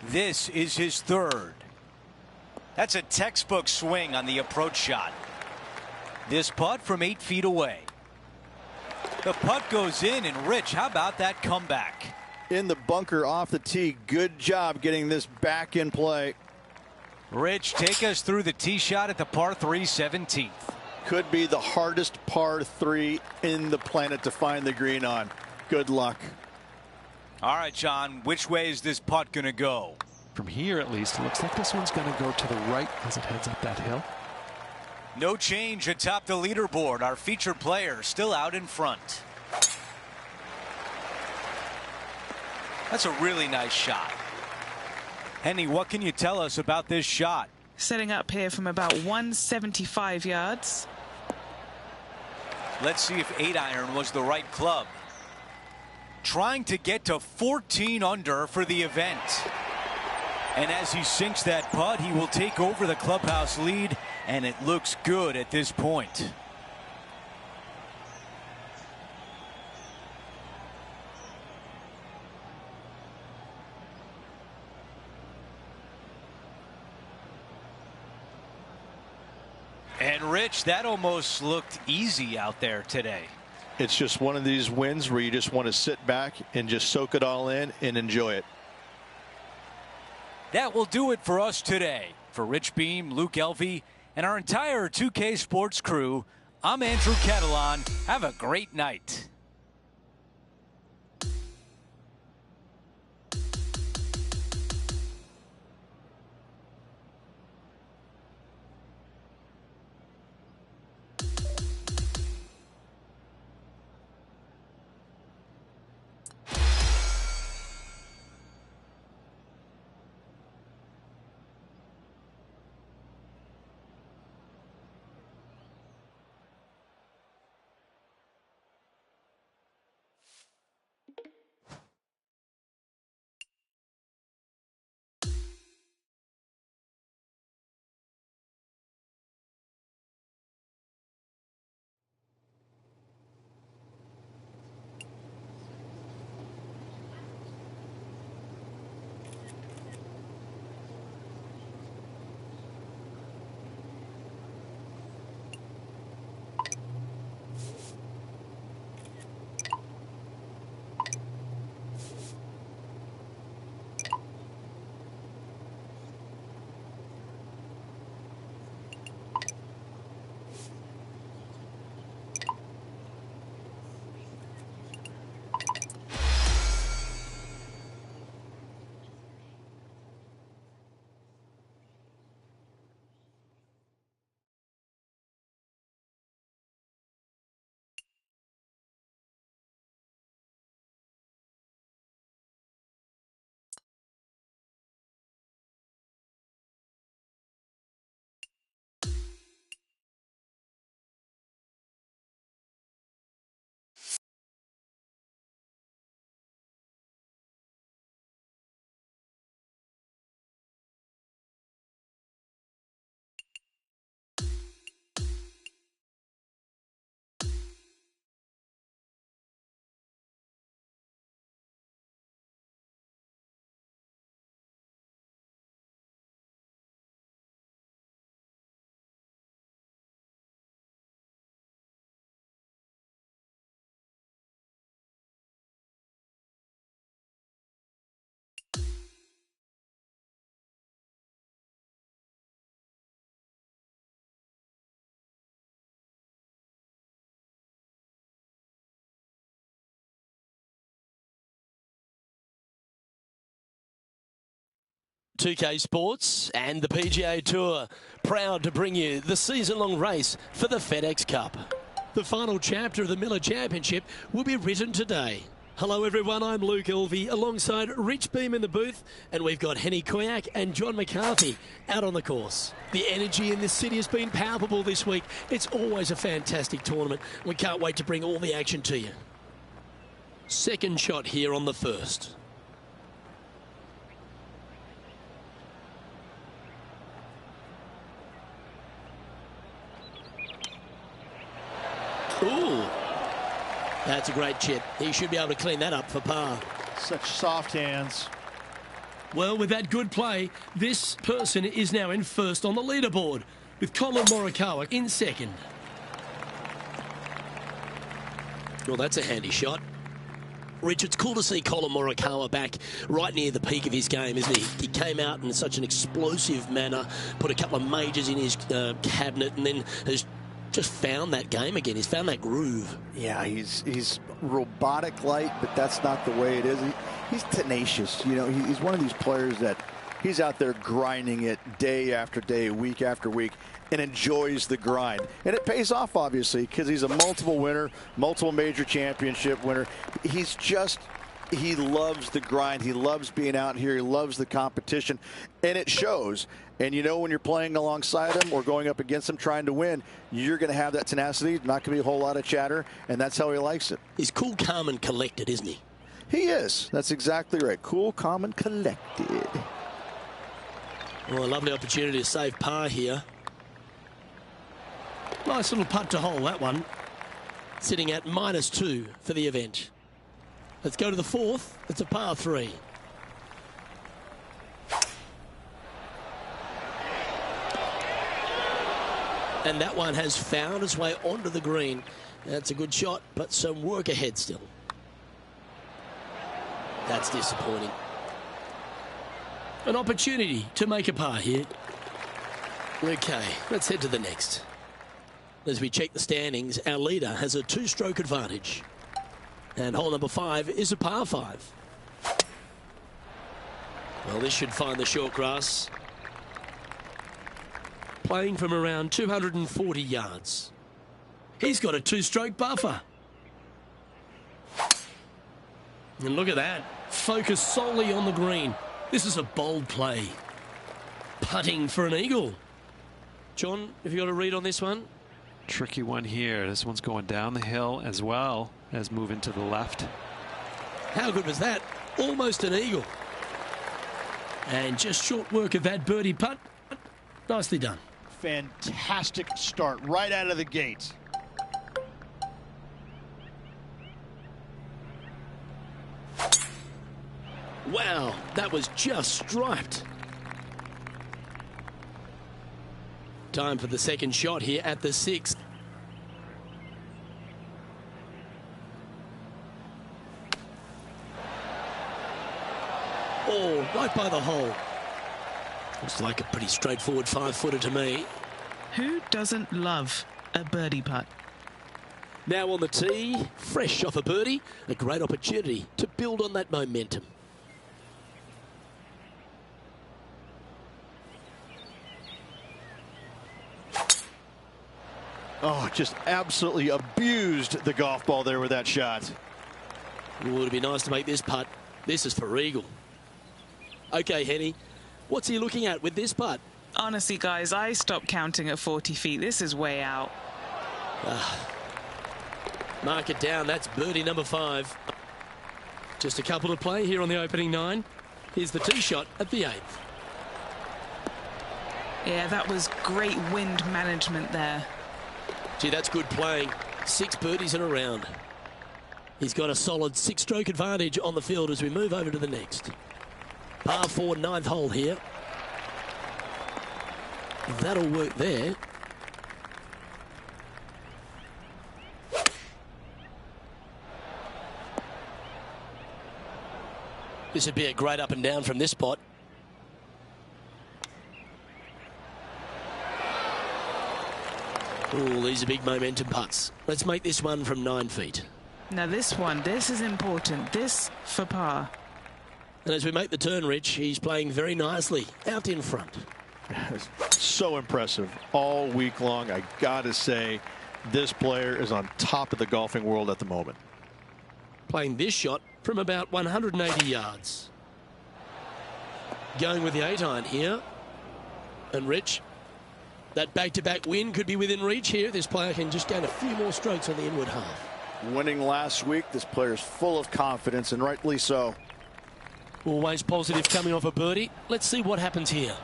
This is his 3rd. That's a textbook swing on the approach shot. This putt from 8 feet away. The putt goes in, and Rich, how about that comeback? In the bunker off the tee. Good job getting this back in play. Rich, take us through the tee shot at the par 3 17th. Could be the hardest par 3 in the planet to find the green on. Good luck. All right, John, which way is this putt going to go? From here, at least, it looks like this one's going to go to the right as it heads up that hill. No change atop the leaderboard. Our featured player still out in front. That's a really nice shot. Henny, what can you tell us about this shot? Setting up here from about 175 yards. Let's see if 8-iron was the right club. Trying to get to 14 under for the event. And as he sinks that putt, he will take over the clubhouse lead, and it looks good at this point. And Rich, that almost looked easy out there today. It's just one of these wins where you just want to sit back and just soak it all in and enjoy it. That will do it for us today. For Rich Beam, Luke Elvey, and our entire 2K Sports crew, I'm Andrew Catalan. Have a great night. 2K Sports and the PGA Tour, proud to bring you the season-long race for the FedEx Cup. The final chapter of the Miller Championship will be written today. Hello everyone, I'm Luke Elvey alongside Rich Beam in the booth, and we've got Henny Koyak and John McCarthy out on the course. The energy in this city has been palpable this week. It's always a fantastic tournament. We can't wait to bring all the action to you. Second shot here on the first. Ooh, that's a great chip. He should be able to clean that up for par. Such soft hands. Well, with that good play, this person is now in first on the leaderboard, with Colin Morikawa in second. Well, that's a handy shot. Rich, it's cool to see Colin Morikawa back right near the peak of his game, isn't he? He came out in such an explosive manner, put a couple of majors in his cabinet, and then has just found that game again. He's found that groove. Yeah, he's robotic light, but that's not the way it is. He's tenacious. You know, he's one of these players that he's out there grinding it day after day, week after week, and enjoys the grind. And it pays off, obviously, because he's a multiple winner, multiple major championship winner. He loves the grind. He loves being out here. He loves the competition, and it shows. And you know, when you're playing alongside him or going up against him trying to win, you're going to have that tenacity. Not going to be a whole lot of chatter, and that's how he likes it. He's cool, calm, and collected, isn't he? He is. That's exactly right. Cool, calm, and collected. Well, a lovely opportunity to save par here. Nice little putt to hole, that one. Sitting at -2 for the event. Let's go to the fourth. It's a par 3. And that one has found its way onto the green. That's a good shot, but some work ahead still. That's disappointing. An opportunity to make a par here. Okay, let's head to the next. As we check the standings, our leader has a 2-stroke advantage. And hole number 5 is a par 5. Well, this should find the short grass. Playing from around 240 yards. He's got a 2-stroke buffer. And look at that. Focus solely on the green. This is a bold play. Putting for an eagle. John, have you got a read on this one? Tricky one here. This one's going down the hill as well as moving to the left. How good was that? Almost an eagle. And just short work of that birdie putt. Nicely done. Fantastic start right out of the gate. Wow, that was just striped. Time for the second shot here at the 6th. Oh, right by the hole. Looks like a pretty straightforward 5-footer to me. Who doesn't love a birdie putt? Now on the tee, fresh off a birdie, a great opportunity to build on that momentum. Oh, just absolutely abused the golf ball there with that shot. Ooh, it'd be nice to make this putt. This is for eagle. Okay, Henny, what's he looking at with this putt? Honestly, guys, I stopped counting at 40 feet. This is way out. Mark it down. That's birdie number 5. Just a couple to play here on the opening 9. Here's the tee shot at the 8th. Yeah, that was great wind management there. Gee, that's good playing. 6 birdies in a round. He's got a solid 6-stroke advantage on the field as we move over to the next. Par 4, 9th hole here. That'll work there. This would be a great up and down from this spot. Oh, these are big momentum putts. Let's make this one from 9 feet. Now this is important. This for par. And as we make the turn, Rich, he's playing very nicely out in front. So impressive all week long. I gotta say, this player is on top of the golfing world at the moment. Playing this shot from about 180 yards. Going with the 8-iron here. And Rich, that back-to-back win could be within reach here. This player can just gain a few more strokes on the inward half. Winning last week, this player's full of confidence, and rightly so. Always positive coming off a birdie. Let's see what happens here.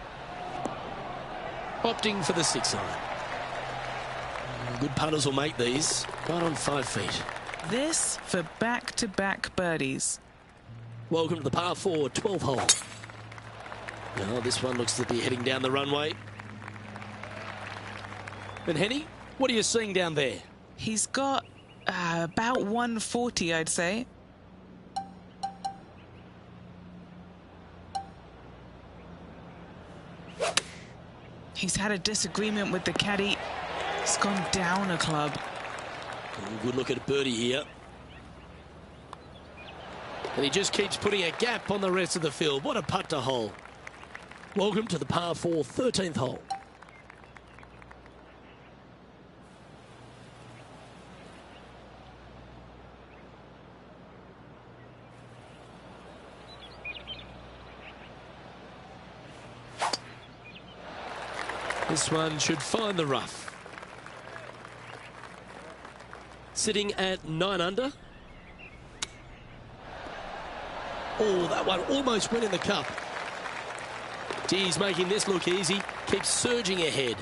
Opting for the 6-iron. Good putters will make these. Right on 5 feet. This for back-to-back birdies. Welcome to the par 4 12th hole. Now this one looks to be heading down the runway. And Henny, what are you seeing down there? He's got about 140, I'd say. He's had a disagreement with the caddy. He's gone down a club. Good look at birdie here. And he just keeps putting a gap on the rest of the field. What a putt to hole. Welcome to the par 4 13th hole. This one should find the rough. Sitting at 9 under. Oh, that one almost went in the cup. He's making this look easy. Keeps surging ahead.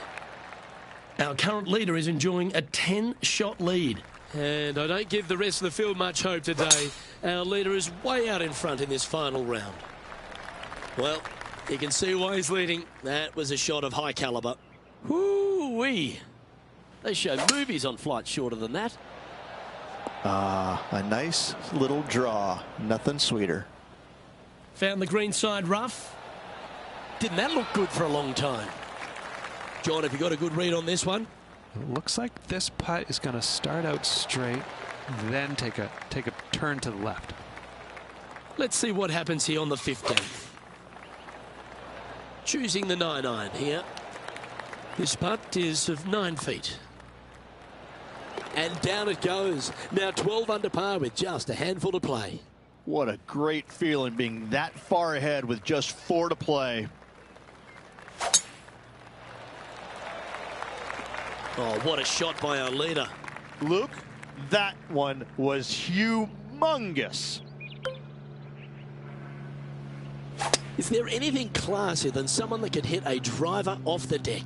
Our current leader is enjoying a 10-shot lead. And I don't give the rest of the field much hope today. Our leader is way out in front in this final round. Well, you can see why he's leading. That was a shot of high caliber. Whoo-wee. They show movies on flights shorter than that. A nice little draw. Nothing sweeter. Found the green side rough. Didn't that look good for a long time? John, have you got a good read on this one? It looks like this putt is going to start out straight, then take a turn to the left. Let's see what happens here on the 15th. Choosing the 9-iron here. This putt is of 9 feet. And down it goes. Now 12 under par with just a handful to play. What a great feeling being that far ahead with just 4 to play. Oh, what a shot by our leader. Luke, that one was humongous. Is there anything classier than someone that could hit a driver off the deck?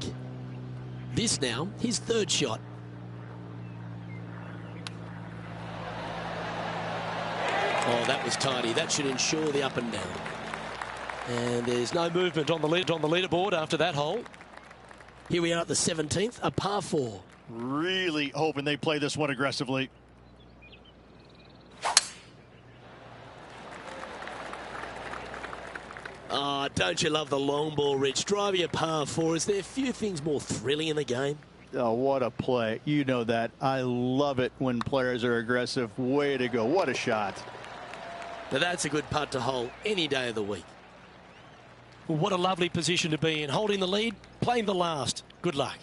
This now, his 3rd shot. Oh, that was tidy. That should ensure the up and down. And there's no movement on the leaderboard after that hole. Here we are at the 17th, a par 4. Really hoping they play this one aggressively. Ah, don't you love the long ball, Rich? Driving a par 4. Is there few things more thrilling in the game? Oh, what a play. You know that. I love it when players are aggressive. Way to go. What a shot. Now that's a good putt to hole any day of the week. Well, what a lovely position to be in. Holding the lead, playing the last. Good luck.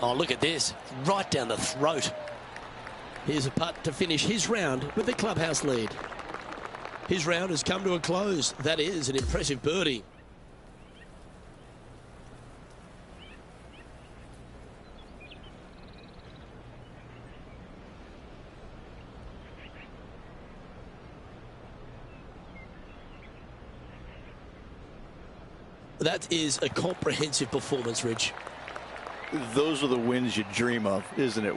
Oh, look at this. Right down the throat. Here's a putt to finish his round with the clubhouse lead. His round has come to a close. That is an impressive birdie. That is a comprehensive performance, Rich. Those are the wins you dream of, isn't it?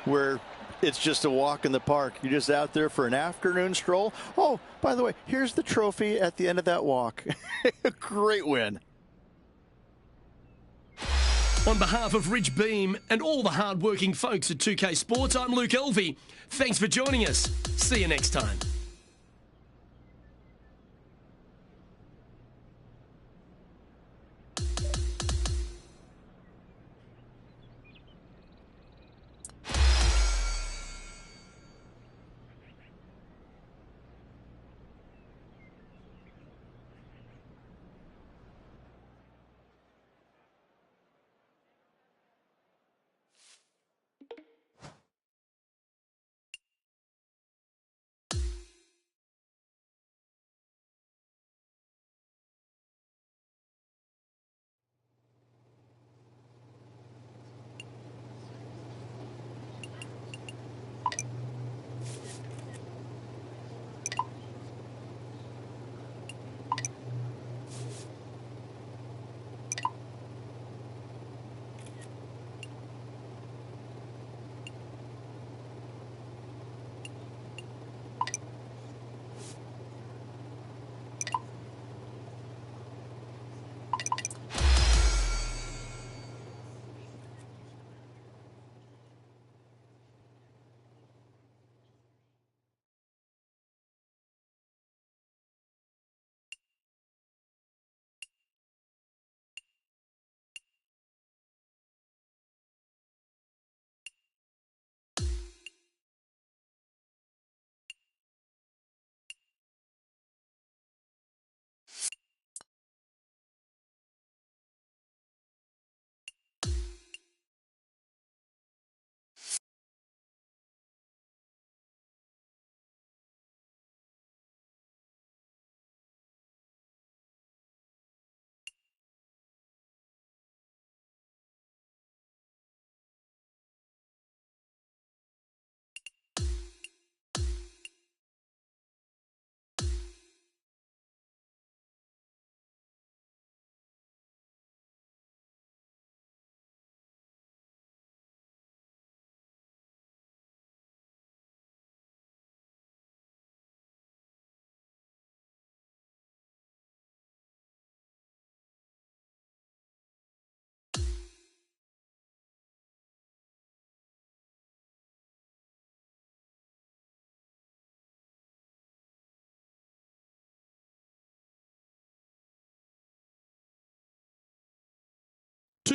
Where it's just a walk in the park. You're just out there for an afternoon stroll. Oh, by the way, here's the trophy at the end of that walk. Great win. On behalf of Rich Beam and all the hard-working folks at 2K Sports, I'm Luke Elvey. Thanks for joining us. See you next time.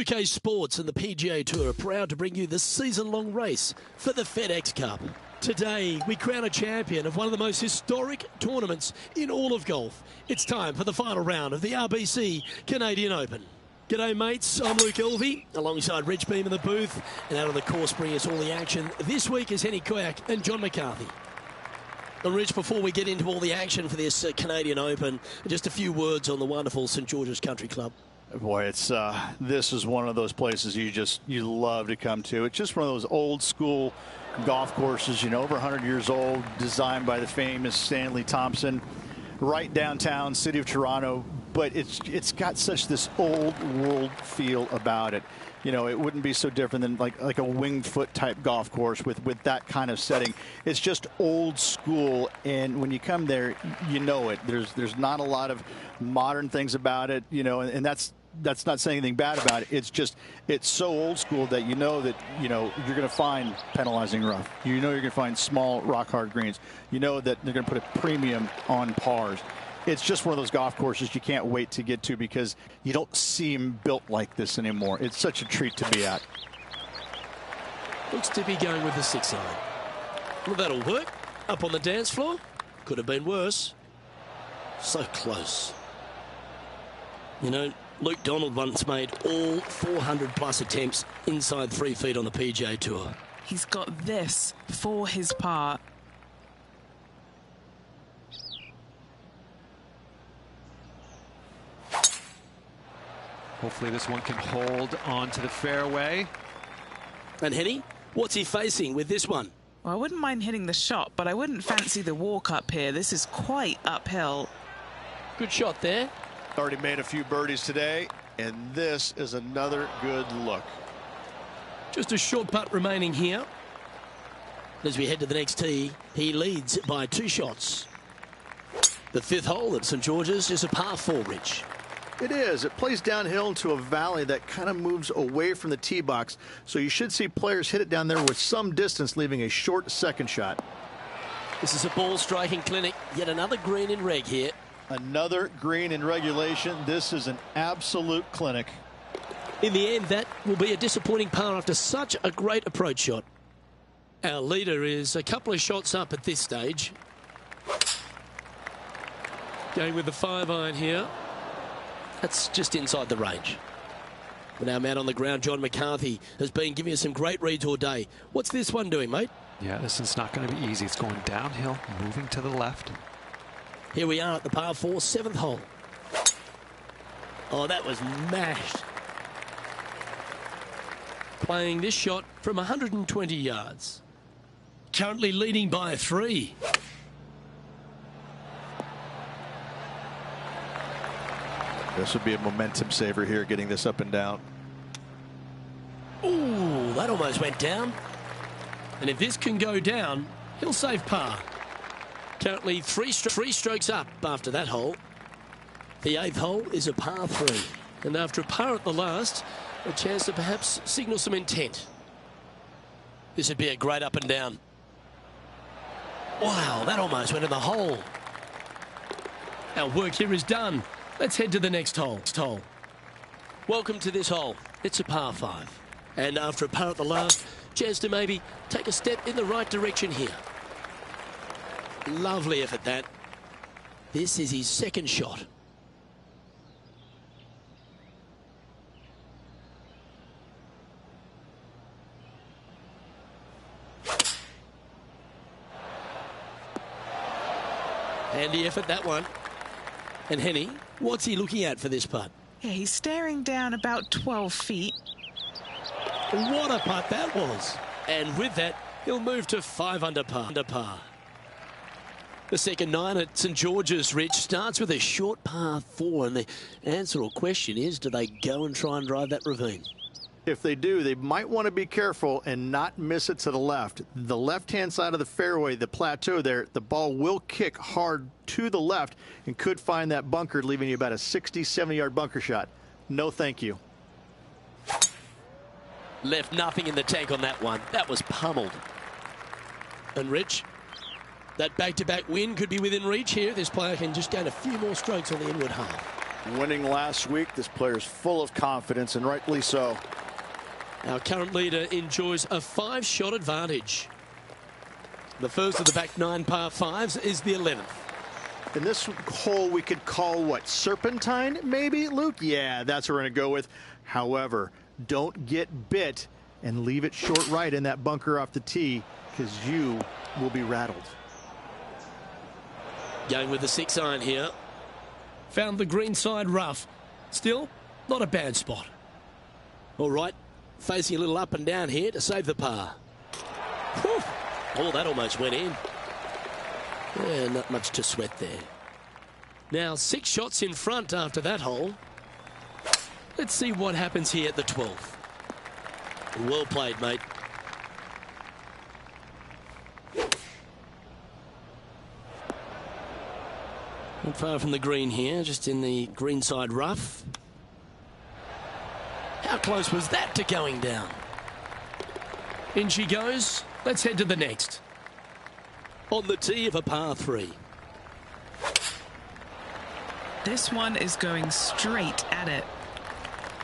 2K Sports and the PGA Tour are proud to bring you the season-long race for the FedEx Cup. Today, we crown a champion of one of the most historic tournaments in all of golf. It's time for the final round of the RBC Canadian Open. G'day, mates. I'm Luke Elvey, alongside Rich Beam in the booth. And out on the course bringing us all the action this week is Henny Koyak and John McCarthy. And Rich, before we get into all the action for this Canadian Open, just a few words on the wonderful St George's Country Club. Boy, it's this is one of those places you love to come to. It's just one of those old school golf courses, you know, over 100 years old, designed by the famous Stanley Thompson, right downtown city of Toronto. But it's got such this old world feel about it. You know, it wouldn't be so different than like a winged foot type golf course with that kind of setting. It's just old school, and when you come there, you know it. There's not a lot of modern things about it, you know, and that's not saying anything bad about it. It's so old school that you know you're going to find penalizing rough. You know you're going to find small rock hard greens. You know that they're going to put a premium on pars. It's just one of those golf courses you can't wait to get to because you don't see them built like this anymore. It's such a treat to be at. Looks to be going with the 6-iron. Well, that'll work. Up on the dance floor. Could have been worse. So close. You know, Luke Donald once made all 400-plus attempts inside 3 feet on the PGA Tour. He's got this for his part. Hopefully this one can hold on to the fairway. And Henny, what's he facing with this one? Well, I wouldn't mind hitting the shot, but I wouldn't fancy the walk up here. This is quite uphill. Good shot there. Already made a few birdies today, and this is another good look. Just a short putt remaining here. As we head to the next tee, he leads by 2 shots. The 5th hole at St George's is a par 4, Rich. It is. It plays downhill into a valley that kind of moves away from the tee box, so you should see players hit it down there with some distance, leaving a short second shot. This is a ball striking clinic. Yet another green in reg here. Another green in regulation. This is an absolute clinic. In the end, that will be a disappointing par after such a great approach shot. Our leader is a couple of shots up at this stage. Going with the 5-iron here. That's just inside the range. But our man on the ground, John McCarthy, has been giving us some great reads all day. What's this one doing, mate? Yeah, this is not going to be easy. It's going downhill, moving to the left. Here we are at the par 4, 7th hole. Oh, that was mashed. Playing this shot from 120 yards. Currently leading by 3. This would be a momentum saver here, getting this up and down. Ooh, that almost went down. And if this can go down, he'll save par. Currently 3 strokes up after that hole. The 8th hole is a par 3. And after a par at the last, a chance to perhaps signal some intent. This would be a great up and down. Wow, that almost went in the hole. Our work here is done. Let's head to the next hole. Welcome to this hole. It's a par 5. And after a par at the last, chance to maybe take a step in the right direction here. Lovely effort, that. This is his 2nd shot. Handy effort, that one. And Henny, what's he looking at for this putt? Yeah, he's staring down about 12 feet. What a putt that was. And with that, he'll move to 5 under par. The second 9 at St George's, Rich, starts with a short par 4. And the answer or question is, do they go and try and drive that ravine? If they do, they might want to be careful and not miss it to the left. The left-hand side of the fairway, the plateau there, the ball will kick hard to the left and could find that bunker, leaving you about a 60, 70-yard bunker shot. No, thank you. Left nothing in the tank on that one. That was pummeled. And Rich, that back-to-back win could be within reach here. This player can just gain a few more strokes on the inward half. Winning last week, this player's full of confidence, and rightly so. Our current leader enjoys a 5-shot advantage. The first of the back 9 par 5s is the 11th. In this hole, we could call what, serpentine, maybe, Luke? Yeah, that's what we're going to go with. However, don't get bit and leave it short right in that bunker off the tee, because you will be rattled. Going with the 6-iron here. Found the green side rough. Still, not a bad spot. All right, facing a little up and down here to save the par. Whew. Oh, that almost went in. Yeah, not much to sweat there. Now 6 shots in front after that hole. Let's see what happens here at the 12th. Well played, mate. Not far from the green here, just in the green side rough. How close was that to going down? In she goes. Let's head to the next. On the tee of a par 3. This one is going straight at it.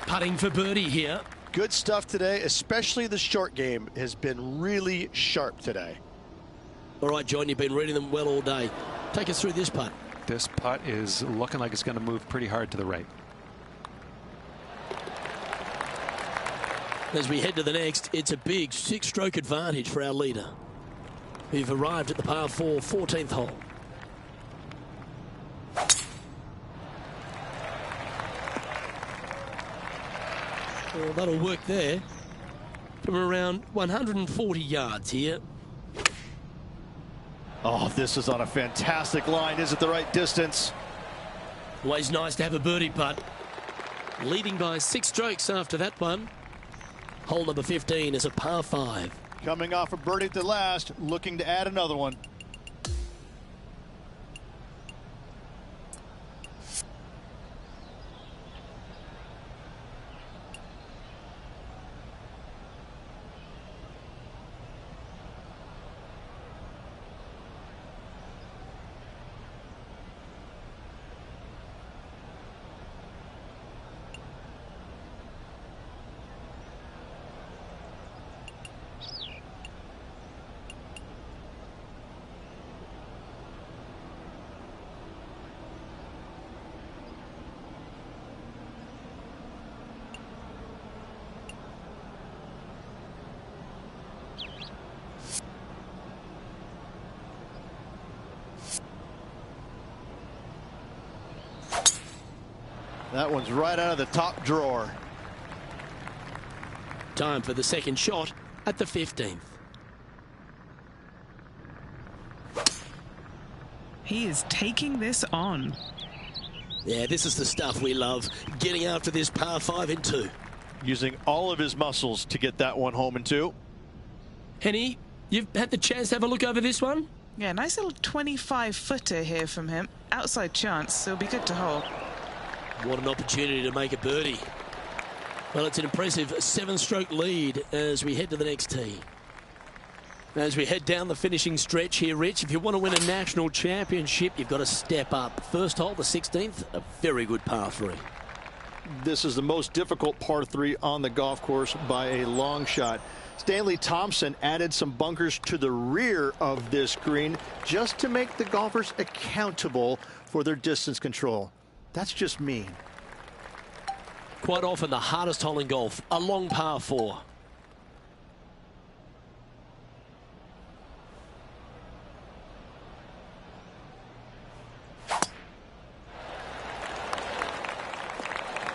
Putting for birdie here. Good stuff today, especially the short game has been really sharp today. All right, John, you've been reading them well all day. Take us through this putt. This putt is looking like it's going to move pretty hard to the right. As we head to the next, it's a big 6-stroke advantage for our leader. We've arrived at the par 4 14th hole. Well, that'll work there. From around 140 yards here. Oh, this is on a fantastic line. Is it the right distance? Always nice to have a birdie putt. Leading by 6 strokes after that one. Hole number 15 is a par 5. Coming off a birdie at the last, looking to add another one. That one's right out of the top drawer. Time for the second shot at the 15th. He is taking this on. Yeah, this is the stuff we love. Getting after this par 5 in 2. Using all of his muscles to get that one home in 2. Henny, you've had the chance to have a look over this one? Yeah, nice little 25-footer here from him. Outside chance, so it'll be good to hole. What an opportunity to make a birdie. Well, it's an impressive 7-stroke lead as we head to the next tee. As we head down the finishing stretch here, Rich, if you want to win a national championship, you've got to step up. First hole, the 16th, a very good par 3. This is the most difficult par 3 on the golf course by a long shot. Stanley Thompson added some bunkers to the rear of this green just to make the golfers accountable for their distance control. That's just mean. Quite often the hardest hole in golf, a long par 4.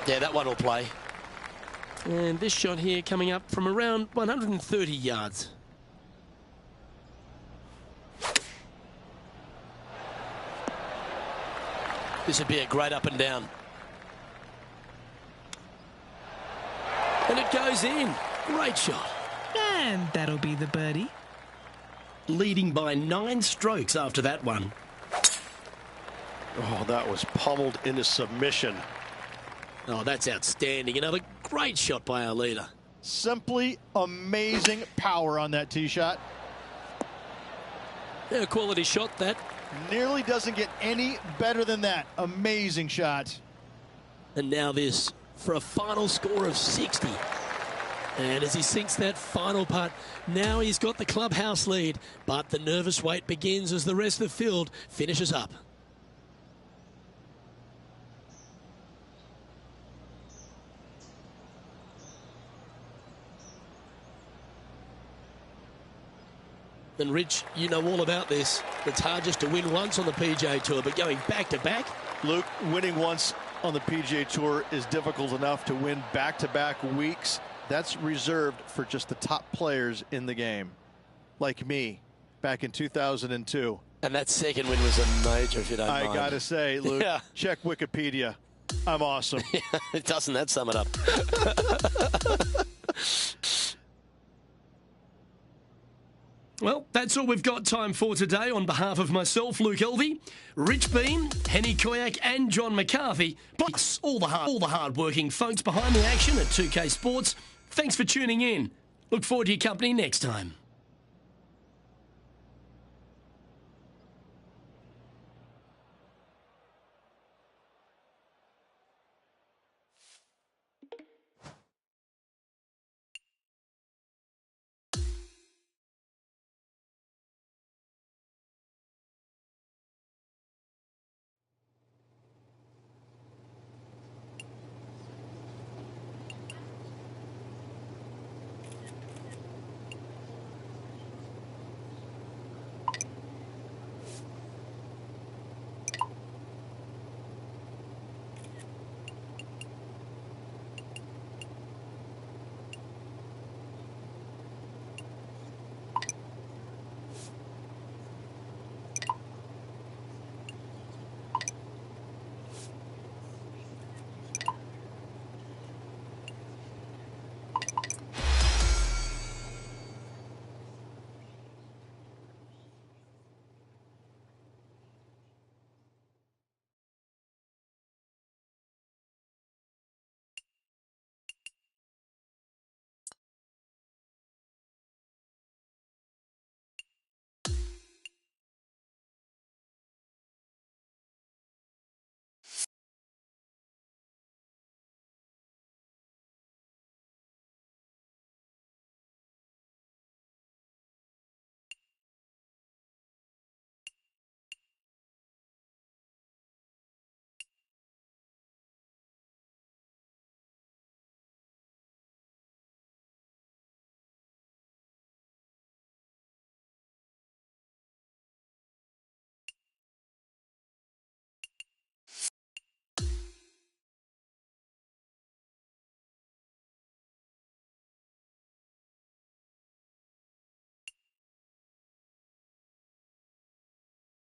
Yeah, that one will play. And this shot here coming up from around 130 yards. This would be a great up and down. And it goes in. Great shot. And that'll be the birdie. Leading by 9 strokes after that one. Oh, that was pummeled into submission. Oh, that's outstanding. Another great shot by our leader. Simply amazing power on that tee shot. Yeah, quality shot that. Nearly doesn't get any better than that. Amazing shot. And now this for a final score of 60. And as he sinks that final putt, now he's got the clubhouse lead. But the nervous wait begins as the rest of the field finishes up. And Rich, you know all about this. It's hard just to win once on the PGA Tour, but going back to back. Luke, winning once on the PGA Tour is difficult enough. To win back-to-back weeks, that's reserved for just the top players in the game, like me back in 2002. And that second win was a major, if you don't mind. I gotta say, Luke, check Wikipedia. I'm awesome. Doesn't that sum it up? Well, that's all we've got time for today. On behalf of myself, Luke Elvey, Rich Beam, Henny Koyak and John McCarthy, plus all the hard-working folks behind the action at 2K Sports, thanks for tuning in. Look forward to your company next time.